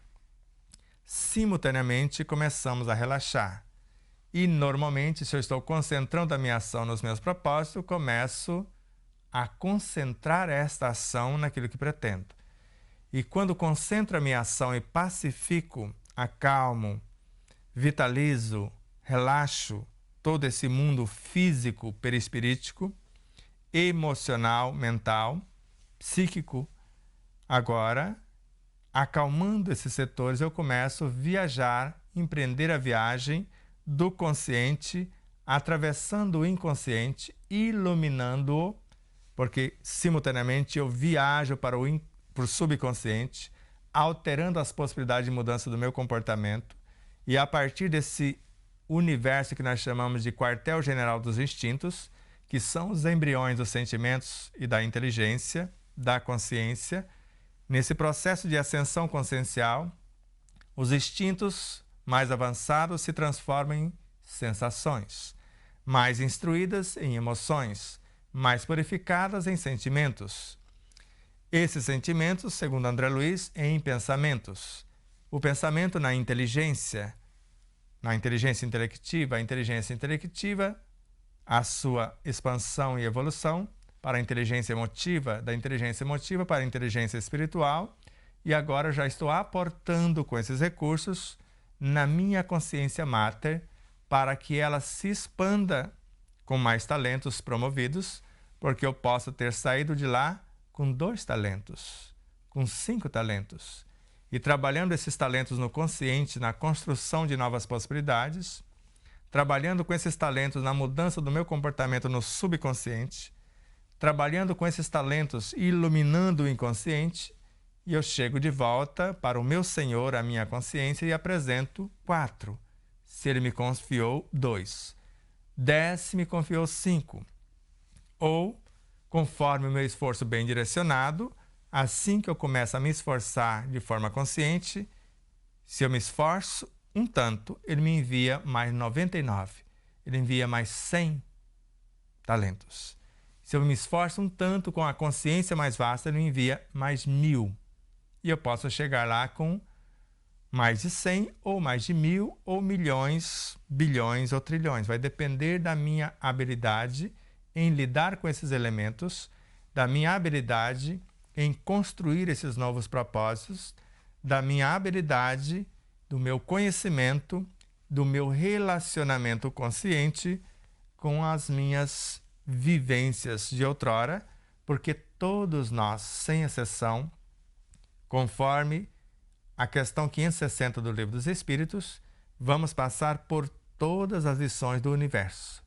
simultaneamente começamos a relaxar. E normalmente, se eu estou concentrando a minha ação nos meus propósitos, eu começo a concentrar esta ação naquilo que pretendo. E quando concentro a minha ação e pacifico, acalmo, vitalizo, relaxo todo esse mundo físico, perispirítico, emocional, mental, psíquico, agora, acalmando esses setores, eu começo a viajar, empreender a viagem do consciente, atravessando o inconsciente, iluminando-o, porque simultaneamente eu viajo para o subconsciente, alterando as possibilidades de mudança do meu comportamento, e a partir desse universo que nós chamamos de quartel-general dos instintos, que são os embriões dos sentimentos e da inteligência, da consciência, nesse processo de ascensão consciencial, os instintos mais avançados se transformam em sensações, mais instruídas em emoções, mais purificadas em sentimentos. Esses sentimentos, segundo André Luiz, em pensamentos. O pensamento na inteligência intelectiva, a inteligência intelectiva, a sua expansão e evolução para a inteligência emotiva, da inteligência emotiva para a inteligência espiritual, e agora já estou aportando com esses recursos na minha consciência máter para que ela se expanda com mais talentos promovidos, porque eu posso ter saído de lá com 2 talentos, com 5 talentos. E trabalhando esses talentos no consciente, na construção de novas possibilidades, trabalhando com esses talentos na mudança do meu comportamento no subconsciente, trabalhando com esses talentos e iluminando o inconsciente, e eu chego de volta para o meu Senhor, a minha consciência, e apresento 4. Se Ele me confiou 2. 10 se me confiou 5. Ou, conforme o meu esforço bem direcionado, assim que eu começo a me esforçar de forma consciente, se eu me esforço um tanto, Ele me envia mais 99. Ele envia mais 100 talentos. Se eu me esforço um tanto com a consciência mais vasta, Ele me envia mais 1000. E eu posso chegar lá com mais de 100, ou mais de 1000, ou milhões, bilhões ou trilhões. Vai depender da minha habilidade em lidar com esses elementos, da minha habilidade em construir esses novos propósitos, da minha habilidade, do meu conhecimento, do meu relacionamento consciente com as minhas vivências de outrora, porque todos nós, sem exceção, conforme a questão 560 do Livro dos Espíritos, vamos passar por todas as lições do universo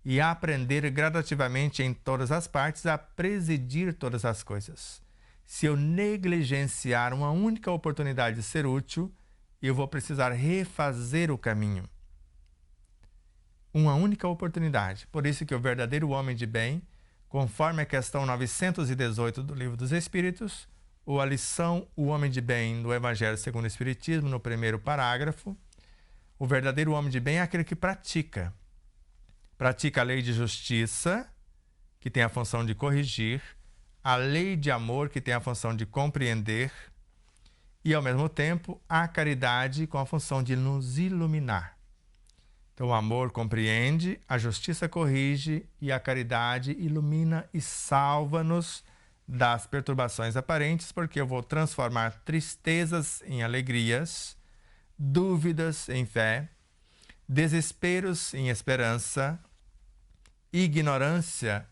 e aprender gradativamente em todas as partes a presidir todas as coisas. Se eu negligenciar uma única oportunidade de ser útil, eu vou precisar refazer o caminho. Uma única oportunidade. Por isso que o verdadeiro homem de bem, conforme a questão 918 do Livro dos Espíritos, ou a lição O Homem de Bem do Evangelho segundo o Espiritismo, no primeiro parágrafo, o verdadeiro homem de bem é aquele que pratica. Pratica a lei de justiça, que tem a função de corrigir, a lei de amor, que tem a função de compreender, e, ao mesmo tempo, a caridade, com a função de nos iluminar. Então, o amor compreende, a justiça corrige e a caridade ilumina e salva-nos das perturbações aparentes, porque eu vou transformar tristezas em alegrias, dúvidas em fé, desesperos em esperança, ignorância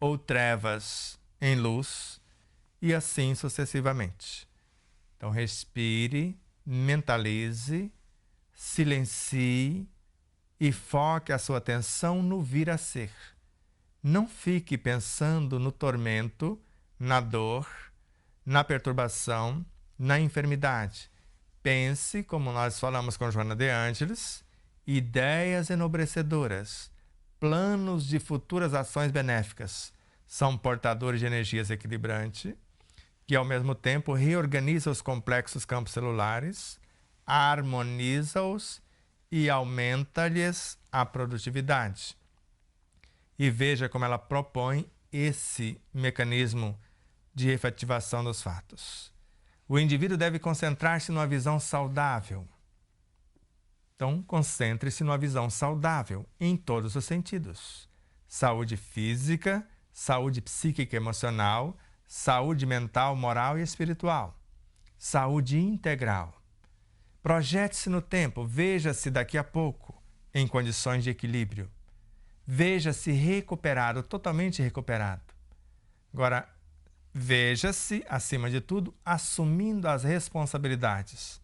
ou trevas em luz, e assim sucessivamente. Então, respire, mentalize, silencie e foque a sua atenção no vir a ser. Não fique pensando no tormento, na dor, na perturbação, na enfermidade. Pense, como nós falamos com Joana de Ângeles, ideias enobrecedoras, planos de futuras ações benéficas. São portadores de energias equilibrantes, que ao mesmo tempo reorganiza os complexos campos celulares, harmoniza-os e aumenta-lhes a produtividade. E veja como ela propõe esse mecanismo de efetivação dos fatos. O indivíduo deve concentrar-se numa visão saudável. Então, concentre-se numa visão saudável em todos os sentidos. Saúde física, saúde psíquica e emocional, saúde mental, moral e espiritual. Saúde integral. Projete-se no tempo, veja-se daqui a pouco em condições de equilíbrio. Veja-se recuperado, totalmente recuperado. Agora, veja-se, acima de tudo, assumindo as responsabilidades,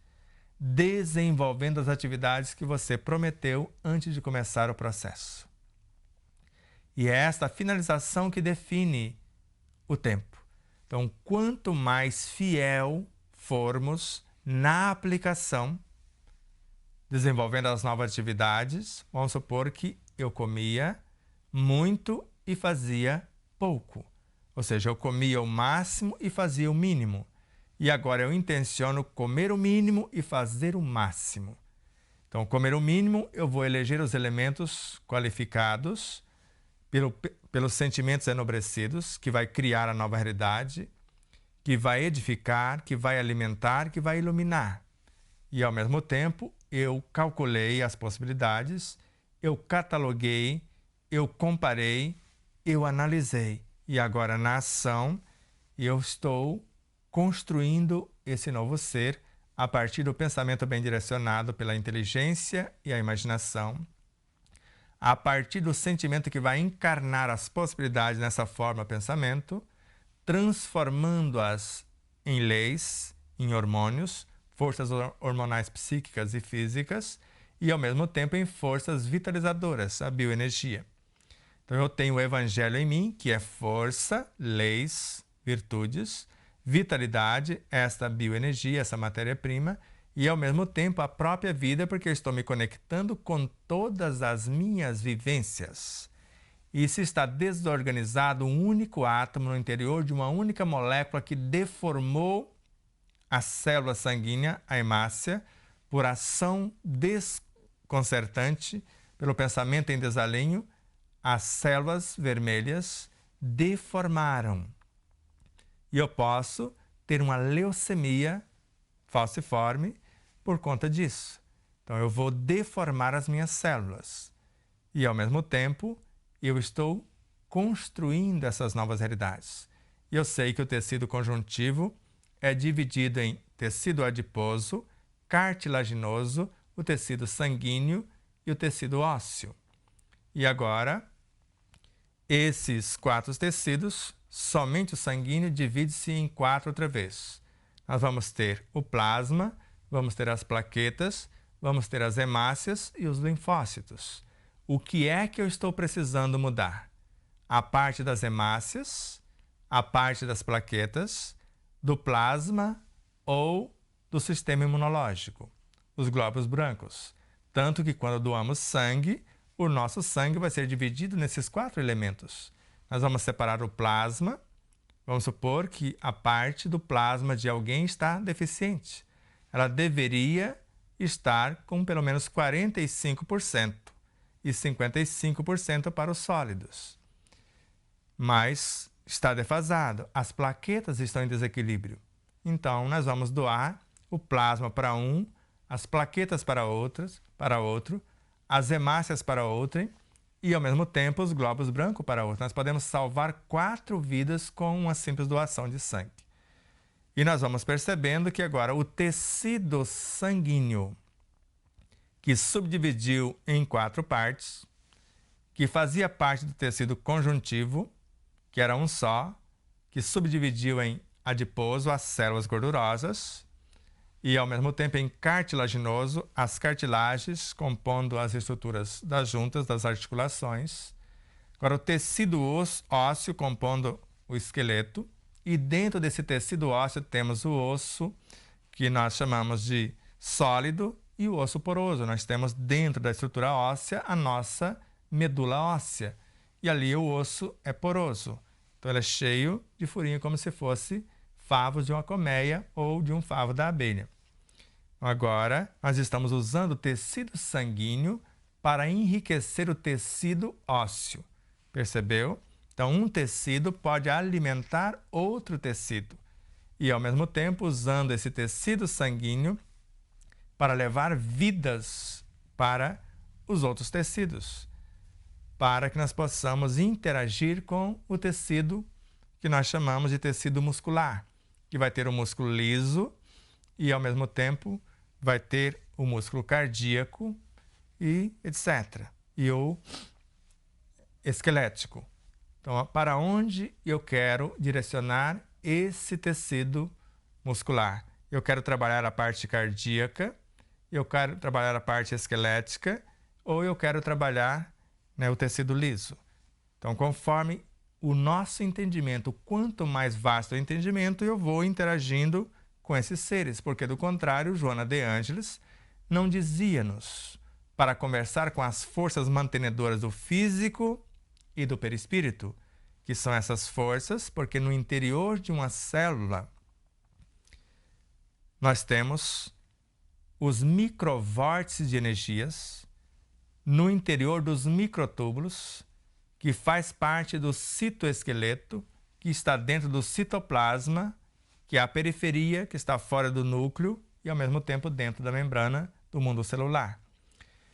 desenvolvendo as atividades que você prometeu antes de começar o processo. E é esta finalização que define o tempo. Então, quanto mais fiel formos na aplicação, desenvolvendo as novas atividades, vamos supor que eu comia muito e fazia pouco. Ou seja, eu comia o máximo e fazia o mínimo. E agora eu intenciono comer o mínimo e fazer o máximo. Então, comer o mínimo, eu vou eleger os elementos qualificados pelos sentimentos enobrecidos, que vai criar a nova realidade, que vai edificar, que vai alimentar, que vai iluminar. E, ao mesmo tempo, eu calculei as possibilidades, eu cataloguei, eu comparei, eu analisei. E agora, na ação, eu estou construindo esse novo ser a partir do pensamento bem direcionado pela inteligência e a imaginação, a partir do sentimento que vai encarnar as possibilidades nessa forma pensamento, transformando-as em leis, em hormônios, forças hormonais psíquicas e físicas, e ao mesmo tempo em forças vitalizadoras, a bioenergia. Então eu tenho o Evangelho em mim, que é força, leis, virtudes, vitalidade, esta bioenergia, essa matéria-prima, e ao mesmo tempo a própria vida, porque eu estou me conectando com todas as minhas vivências. E se está desorganizado um único átomo no interior de uma única molécula que deformou a célula sanguínea, a hemácia, por ação desconcertante, pelo pensamento em desalinho, as células vermelhas deformaram. E eu posso ter uma leucemia falciforme por conta disso. Então, eu vou deformar as minhas células. E, ao mesmo tempo, eu estou construindo essas novas realidades. E eu sei que o tecido conjuntivo é dividido em tecido adiposo, cartilaginoso, o tecido sanguíneo e o tecido ósseo. E agora, esses 4 tecidos, somente o sanguíneo divide-se em 4 outra vez. Nós vamos ter o plasma, vamos ter as plaquetas, vamos ter as hemácias e os linfócitos. O que é que eu estou precisando mudar? A parte das hemácias, a parte das plaquetas, do plasma ou do sistema imunológico, os glóbulos brancos. Tanto que quando doamos sangue, o nosso sangue vai ser dividido nesses 4 elementos. Nós vamos separar o plasma. Vamos supor que a parte do plasma de alguém está deficiente. Ela deveria estar com pelo menos 45% e 55% para os sólidos. Mas está defasado. As plaquetas estão em desequilíbrio. Então, nós vamos doar o plasma para um, as plaquetas para outro, as hemácias para outrem e, ao mesmo tempo, os glóbulos brancos para outro. Nós podemos salvar 4 vidas com uma simples doação de sangue. E nós vamos percebendo que agora o tecido sanguíneo, que subdividiu em 4 partes, que fazia parte do tecido conjuntivo, que era um só, que subdividiu em adiposo, as células gordurosas, e, ao mesmo tempo, em cartilaginoso, as cartilagens compondo as estruturas das juntas, das articulações. Agora, o tecido ósseo compondo o esqueleto, e dentro desse tecido ósseo temos o osso, que nós chamamos de sólido, e o osso poroso. Nós temos dentro da estrutura óssea a nossa medula óssea, e ali o osso é poroso. Então, ele é cheio de furinho, como se fosse favos de uma colmeia ou de um favo da abelha. Agora, nós estamos usando o tecido sanguíneo para enriquecer o tecido ósseo. Percebeu? Então, um tecido pode alimentar outro tecido. E, ao mesmo tempo, usando esse tecido sanguíneo para levar vidas para os outros tecidos, para que nós possamos interagir com o tecido que nós chamamos de tecido muscular, que vai ter o músculo liso e, ao mesmo tempo, vai ter o músculo cardíaco e etc. E o esquelético. Então, para onde eu quero direcionar esse tecido muscular? Eu quero trabalhar a parte cardíaca, eu quero trabalhar a parte esquelética, ou eu quero trabalhar, o tecido liso. Então, conforme o nosso entendimento, quanto mais vasto o entendimento, eu vou interagindo com esses seres, porque, do contrário, Joana de Ângeles não dizia-nos para conversar com as forças mantenedoras do físico e do perispírito, que são essas forças, porque no interior de uma célula nós temos os microvórtices de energias, no interior dos microtúbulos, que faz parte do citoesqueleto, que está dentro do citoplasma, que é a periferia, que está fora do núcleo e, ao mesmo tempo, dentro da membrana do mundo celular.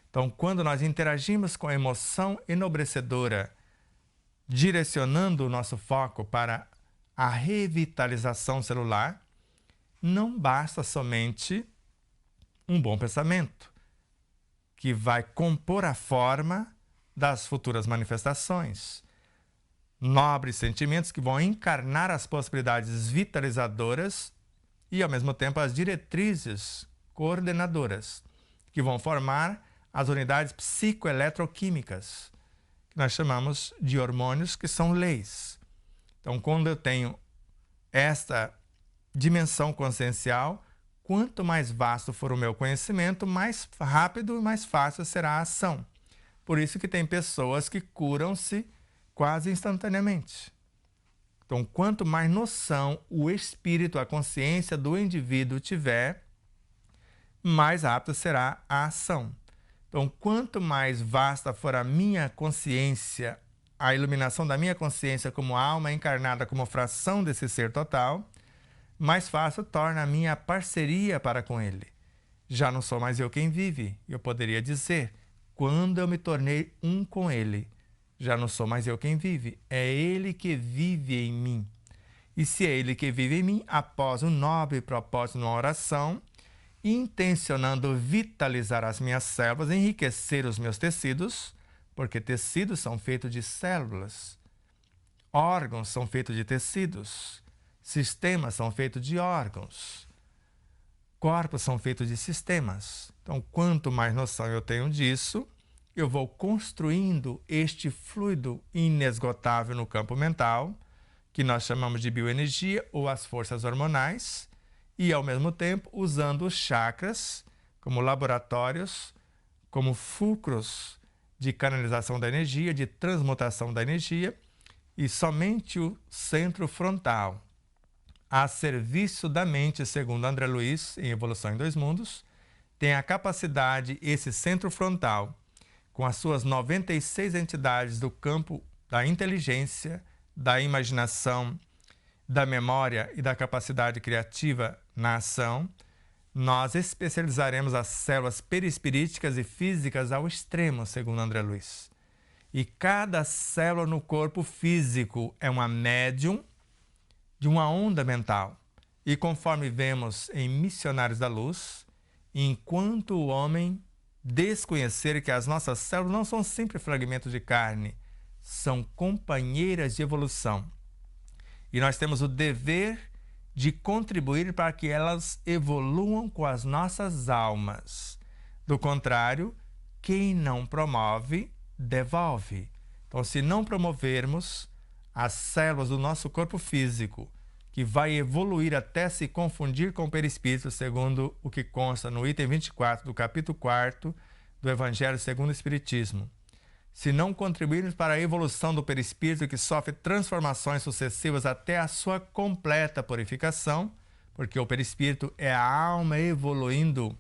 Então, quando nós interagimos com a emoção enobrecedora, direcionando o nosso foco para a revitalização celular, não basta somente um bom pensamento, que vai compor a forma das futuras manifestações. Nobres sentimentos que vão encarnar as possibilidades vitalizadoras e, ao mesmo tempo, as diretrizes coordenadoras, que vão formar as unidades psicoeletroquímicas, que nós chamamos de hormônios, que são leis. Então, quando eu tenho esta dimensão consciencial, quanto mais vasto for o meu conhecimento, mais rápido e mais fácil será a ação. Por isso que tem pessoas que curam-se quase instantaneamente. Então, quanto mais noção o espírito, a consciência do indivíduo tiver, mais rápida será a ação. Então, quanto mais vasta for a minha consciência, a iluminação da minha consciência como alma encarnada, como fração desse ser total, mais fácil torna a minha parceria para com ele. Já não sou mais eu quem vive. Eu poderia dizer, quando eu me tornei um com ele, já não sou mais eu quem vive, é ele que vive em mim. E se é ele que vive em mim, após um nobre propósito numa oração, intencionando vitalizar as minhas células, enriquecer os meus tecidos, porque tecidos são feitos de células, órgãos são feitos de tecidos, sistemas são feitos de órgãos, corpos são feitos de sistemas. Então, quanto mais noção eu tenho disso, eu vou construindo este fluido inesgotável no campo mental, que nós chamamos de bioenergia ou as forças hormonais, e, ao mesmo tempo, usando os chakras como laboratórios, como fulcros de canalização da energia, de transmutação da energia, e somente o centro frontal, a serviço da mente, segundo André Luiz, em Evolução em Dois Mundos, tem a capacidade, esse centro frontal, com as suas 96 entidades do campo da inteligência, da imaginação, da memória e da capacidade criativa na ação, nós especializaremos as células perispiríticas e físicas ao extremo, segundo André Luiz. E cada célula no corpo físico é uma médium de uma onda mental. E conforme vemos em Missionários da Luz, enquanto o homem desconhecer que as nossas células não são simples fragmentos de carne, são companheiras de evolução. E nós temos o dever de contribuir para que elas evoluam com as nossas almas. Do contrário, quem não promove, devolve. Então, se não promovermos as células do nosso corpo físico, que vai evoluir até se confundir com o perispírito, segundo o que consta no item 24 do capítulo 4 do Evangelho segundo o Espiritismo. Se não contribuirmos para a evolução do perispírito, que sofre transformações sucessivas até a sua completa purificação, porque o perispírito é a alma evoluindo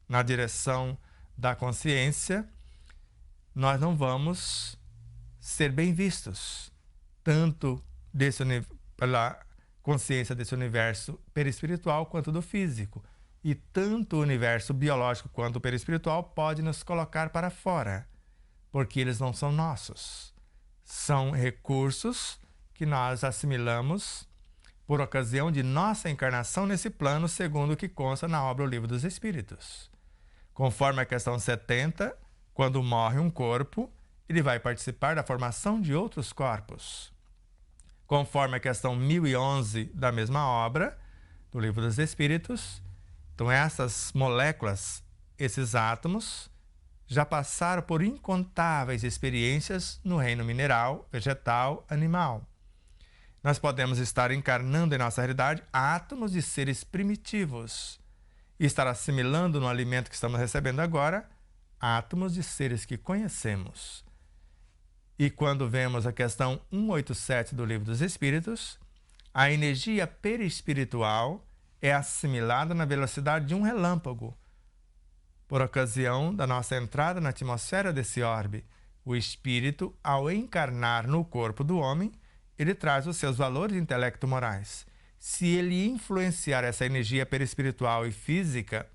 na direção da consciência, nós não vamos ser bem vistos, tanto pela consciência desse universo perispiritual quanto do físico. E tanto o universo biológico quanto o perispiritual pode nos colocar para fora, porque eles não são nossos. São recursos que nós assimilamos por ocasião de nossa encarnação nesse plano, segundo o que consta na obra O Livro dos Espíritos. Conforme a questão 70, quando morre um corpo, ele vai participar da formação de outros corpos. Conforme a questão 1011 da mesma obra, do Livro dos Espíritos, então essas moléculas, esses átomos, já passaram por incontáveis experiências no reino mineral, vegetal, animal. Nós podemos estar encarnando em nossa realidade átomos de seres primitivos e estar assimilando no alimento que estamos recebendo agora átomos de seres que conhecemos. E quando vemos a questão 187 do Livro dos Espíritos, a energia perispiritual é assimilada na velocidade de um relâmpago, por ocasião da nossa entrada na atmosfera desse orbe. O espírito, ao encarnar no corpo do homem, ele traz os seus valores intelecto-morais. Se ele influenciar essa energia perispiritual e física,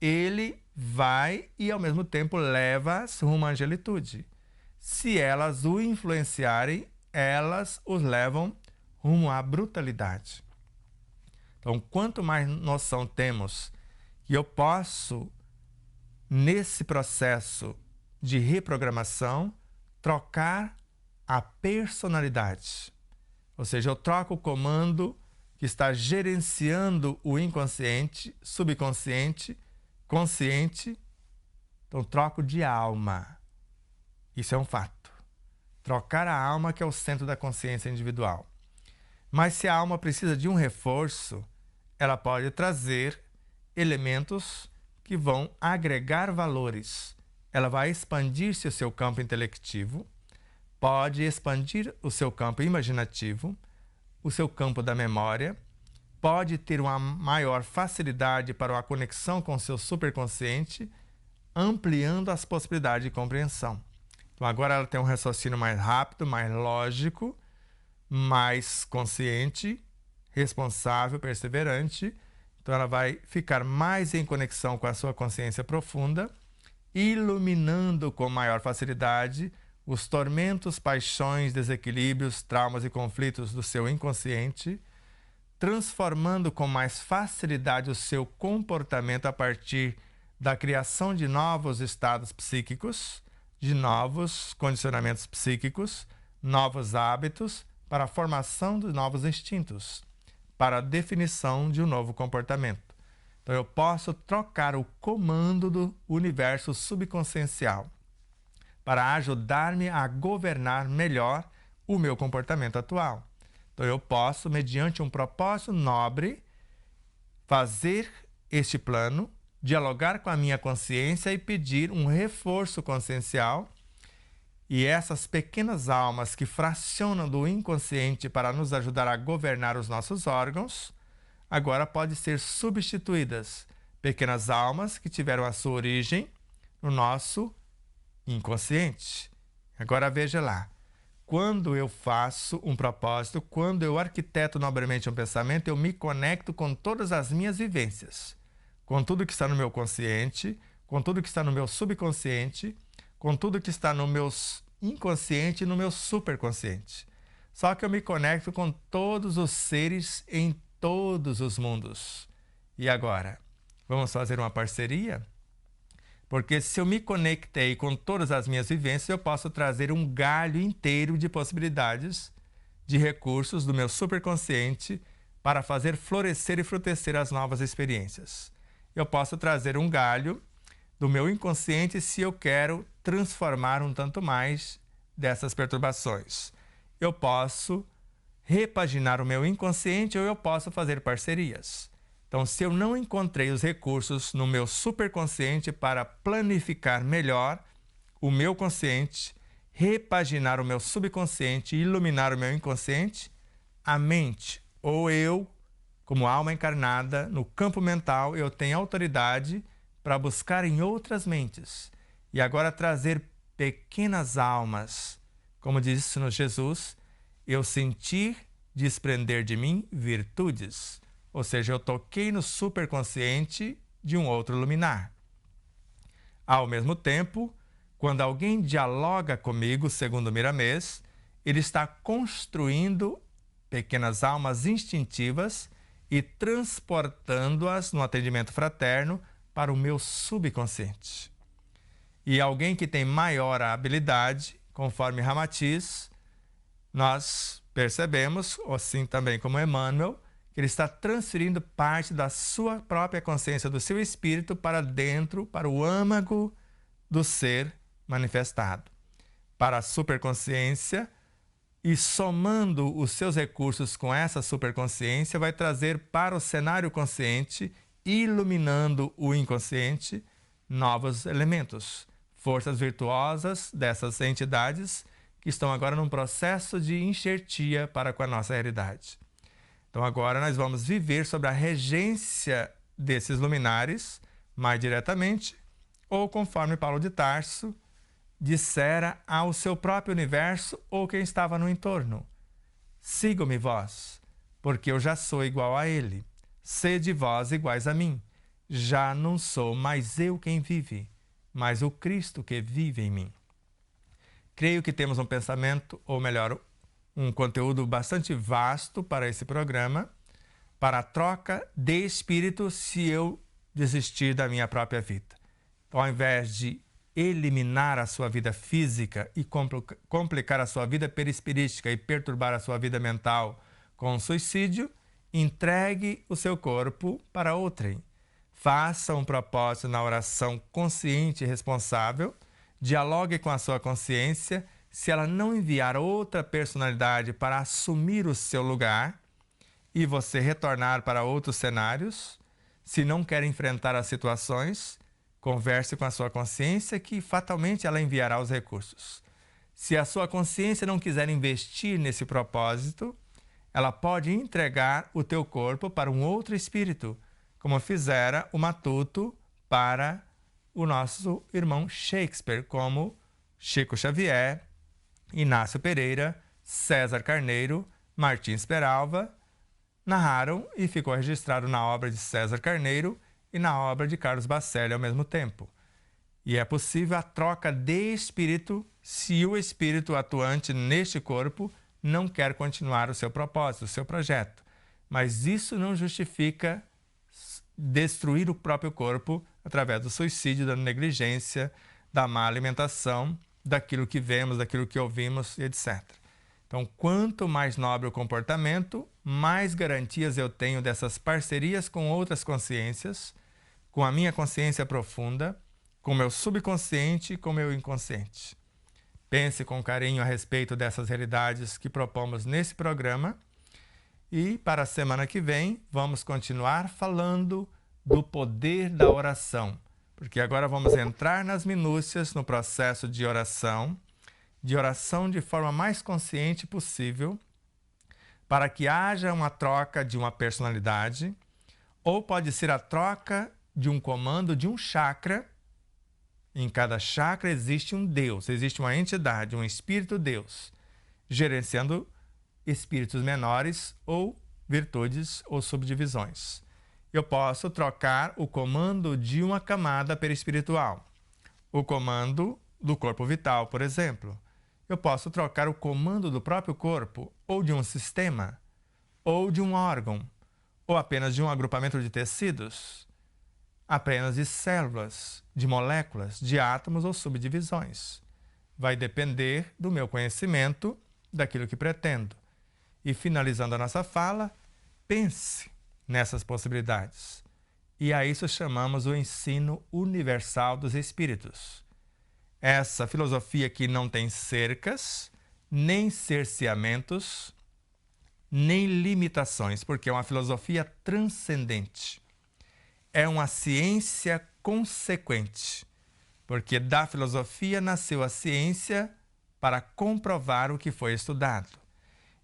ele vai e, ao mesmo tempo, leva-as rumo à angelitude. Se elas o influenciarem, elas os levam rumo à brutalidade. Então, quanto mais noção temos que eu posso, nesse processo de reprogramação, trocar a personalidade. Ou seja, eu troco o comando que está gerenciando o inconsciente, subconsciente, consciente. Então, troco de alma. Isso é um fato. Trocar a alma, que é o centro da consciência individual. Mas se a alma precisa de um reforço, ela pode trazer elementos que vão agregar valores. Ela vai expandir-se o seu campo intelectivo, pode expandir o seu campo imaginativo, o seu campo da memória, pode ter uma maior facilidade para a conexão com o seu superconsciente, ampliando as possibilidades de compreensão. Então agora ela tem um raciocínio mais rápido, mais lógico, mais consciente, responsável, perseverante. Então ela vai ficar mais em conexão com a sua consciência profunda, iluminando com maior facilidade os tormentos, paixões, desequilíbrios, traumas e conflitos do seu inconsciente, transformando com mais facilidade o seu comportamento a partir da criação de novos estados psíquicos, de novos condicionamentos psíquicos, novos hábitos, para a formação de novos instintos, para a definição de um novo comportamento. Então eu posso trocar o comando do universo subconsciencial para ajudar-me a governar melhor o meu comportamento atual. Então eu posso, mediante um propósito nobre, fazer este plano, dialogar com a minha consciência e pedir um reforço consciencial. E essas pequenas almas que fracionam do inconsciente para nos ajudar a governar os nossos órgãos, agora podem ser substituídas. Pequenas almas que tiveram a sua origem no nosso inconsciente. Agora veja lá. Quando eu faço um propósito, quando eu arquiteto nobremente um pensamento, eu me conecto com todas as minhas vivências, com tudo que está no meu consciente, com tudo que está no meu subconsciente, com tudo que está no meu inconsciente e no meu superconsciente. Só que eu me conecto com todos os seres em todos os mundos. E agora? Vamos fazer uma parceria? Porque se eu me conectei com todas as minhas vivências, eu posso trazer um galho inteiro de possibilidades, de recursos do meu superconsciente, para fazer florescer e frutecer as novas experiências. Eu posso trazer um galho do meu inconsciente se eu quero transformar um tanto mais dessas perturbações. Eu posso repaginar o meu inconsciente ou eu posso fazer parcerias. Então, se eu não encontrei os recursos no meu superconsciente para planificar melhor o meu consciente, repaginar o meu subconsciente e iluminar o meu inconsciente, a mente ou eu, como alma encarnada, no campo mental, eu tenho autoridade para buscar em outras mentes e agora trazer pequenas almas, como disse-nos Jesus, eu sentir desprender de mim virtudes, ou seja, eu toquei no superconsciente de um outro luminar. Ao mesmo tempo, quando alguém dialoga comigo, segundo Miramês, ele está construindo pequenas almas instintivas e transportando-as no atendimento fraterno para o meu subconsciente. E alguém que tem maior habilidade, conforme Ramatiz, nós percebemos, assim também como Emmanuel, que ele está transferindo parte da sua própria consciência, do seu espírito, para dentro, para o âmago do ser manifestado, para a superconsciência, e somando os seus recursos com essa superconsciência, vai trazer para o cenário consciente, iluminando o inconsciente, novos elementos, forças virtuosas dessas entidades que estão agora num processo de enxertia para com a nossa realidade. Então agora nós vamos viver sobre a regência desses luminares, mais diretamente, ou conforme Paulo de Tarso dissera ao seu próprio universo ou quem estava no entorno: sigam-me vós, porque eu já sou igual a ele. Sede vós iguais a mim. Já não sou mais eu quem vive, mas o Cristo que vive em mim. Creio que temos um pensamento, ou melhor, um conteúdo bastante vasto para esse programa, para a troca de espírito se eu desistir da minha própria vida. Então, ao invés de eliminar a sua vida física e complicar a sua vida perispirística e perturbar a sua vida mental com suicídio, entregue o seu corpo para outrem. Faça um propósito na oração consciente e responsável, dialogue com a sua consciência. Se ela não enviar outra personalidade para assumir o seu lugar e você retornar para outros cenários, se não quer enfrentar as situações, converse com a sua consciência que fatalmente ela enviará os recursos. Se a sua consciência não quiser investir nesse propósito, ela pode entregar o teu corpo para um outro espírito, como fizera o matuto para o nosso irmão Shakespeare, como Chico Xavier, Inácio Pereira, César Carneiro, Martins Peralva narraram e ficou registrado na obra de César Carneiro e na obra de Carlos Bacelli ao mesmo tempo. E é possível a troca de espírito se o espírito atuante neste corpo não quer continuar o seu propósito, o seu projeto. Mas isso não justifica destruir o próprio corpo através do suicídio, da negligência, da má alimentação, daquilo que vemos, daquilo que ouvimos, etc. Então, quanto mais nobre o comportamento, mais garantias eu tenho dessas parcerias com outras consciências, com a minha consciência profunda, com o meu subconsciente e com o meu inconsciente. Pense com carinho a respeito dessas realidades que propomos nesse programa. E para a semana que vem, vamos continuar falando do poder da oração, porque agora vamos entrar nas minúcias no processo de oração de forma mais consciente possível, para que haja uma troca de uma personalidade, ou pode ser a troca de um comando de um chakra. Em cada chakra existe um Deus, existe uma entidade, um Espírito Deus, gerenciando espíritos menores ou virtudes ou subdivisões. Eu posso trocar o comando de uma camada perispiritual, o comando do corpo vital, por exemplo. Eu posso trocar o comando do próprio corpo, ou de um sistema, ou de um órgão, ou apenas de um agrupamento de tecidos, apenas de células, de moléculas, de átomos ou subdivisões. Vai depender do meu conhecimento, daquilo que pretendo. E finalizando a nossa fala, pense nessas possibilidades. E a isso chamamos o ensino universal dos espíritos. Essa filosofia que não tem cercas, nem cerceamentos, nem limitações, porque é uma filosofia transcendente. É uma ciência consequente, porque da filosofia nasceu a ciência para comprovar o que foi estudado.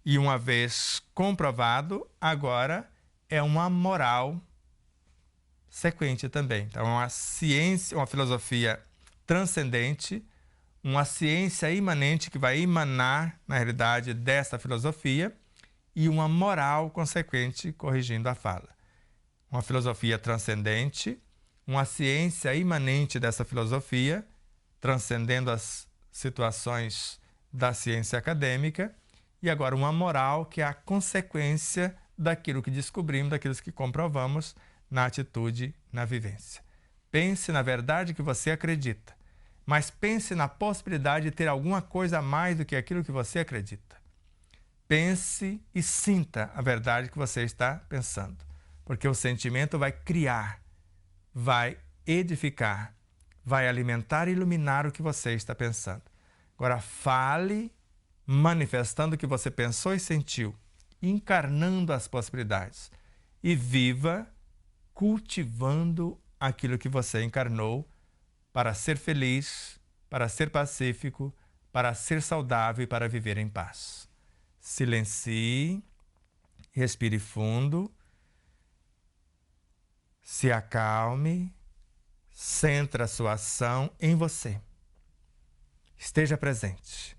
E uma vez comprovado, agora é uma moral sequente também. Então, é uma ciência, uma filosofia transcendente, uma ciência imanente que vai emanar, na realidade, desta filosofia, e uma moral consequente corrigindo a fala. Uma filosofia transcendente, uma ciência imanente dessa filosofia, transcendendo as situações da ciência acadêmica, e agora uma moral que é a consequência daquilo que descobrimos, daquilo que comprovamos na atitude, na vivência. Pense na verdade que você acredita, mas pense na possibilidade de ter alguma coisa a mais do que aquilo que você acredita. Pense e sinta a verdade que você está pensando, porque o sentimento vai criar, vai edificar, vai alimentar e iluminar o que você está pensando. Agora fale manifestando o que você pensou e sentiu, encarnando as possibilidades, e viva cultivando aquilo que você encarnou para ser feliz, para ser pacífico, para ser saudável e para viver em paz. Silencie, respire fundo, se acalme, centre a sua ação em você. Esteja presente.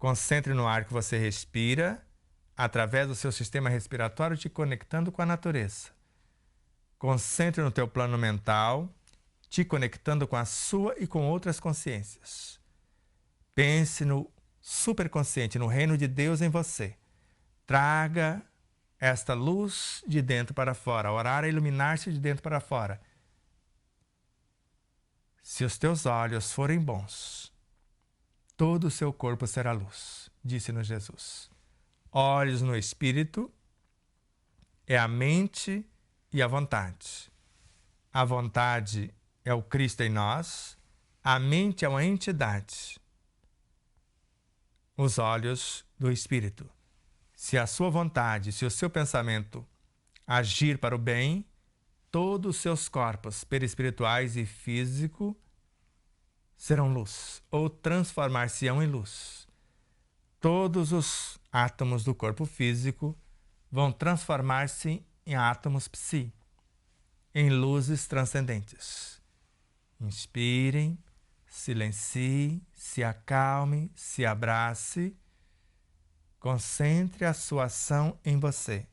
Concentre no ar que você respira, através do seu sistema respiratório, te conectando com a natureza. Concentre no teu plano mental, te conectando com a sua e com outras consciências. Pense no superconsciente, no reino de Deus em você. Traga esta luz de dentro para fora. Orar é iluminar-se de dentro para fora. Se os teus olhos forem bons, todo o seu corpo será luz, disse-nos Jesus. Olhos no espírito é a mente e a vontade. A vontade é o Cristo em nós, a mente é uma entidade. Os olhos do espírito. Se a sua vontade, se o seu pensamento agir para o bem, todos os seus corpos perispirituais e físico serão luz, ou transformar-se-ão em luz. Todos os átomos do corpo físico vão transformar-se em átomos psi, em luzes transcendentes. Inspirem, silencie, se acalme, se abrace, concentre a sua ação em você.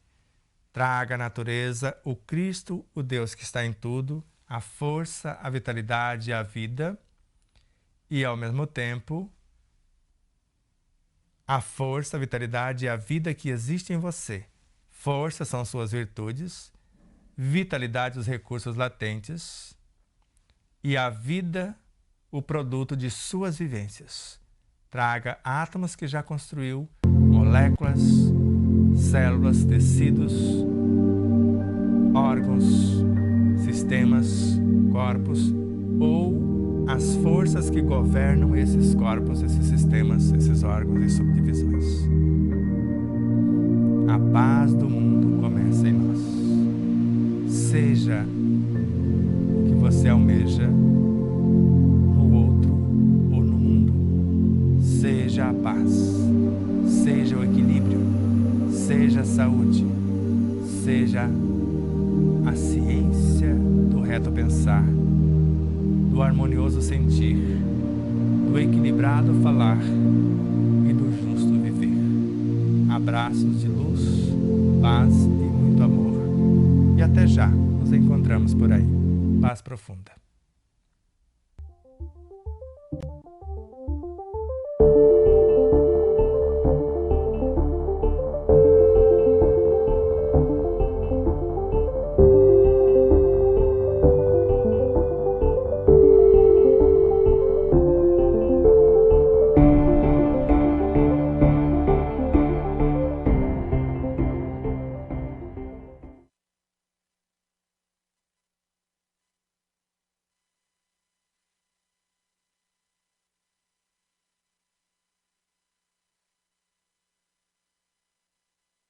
Traga à natureza o Cristo, o Deus que está em tudo, a força, a vitalidade e a vida, e ao mesmo tempo a força, a vitalidade e a vida que existe em você. Força são suas virtudes, vitalidade os recursos latentes e a vida o produto de suas vivências. Traga átomos que já construiu, moléculas, células, tecidos, órgãos, sistemas, corpos ou as forças que governam esses corpos, esses sistemas, esses órgãos e subdivisões. A paz do mundo começa em nós. Seja o que você almeja no outro ou no mundo. Seja a paz, seja o equilíbrio, seja a saúde, seja a ciência do reto pensar, do harmonioso sentir, do equilibrado falar e do justo viver. Abraços de luz, paz e muito amor. E até já, nos encontramos por aí. Paz profunda.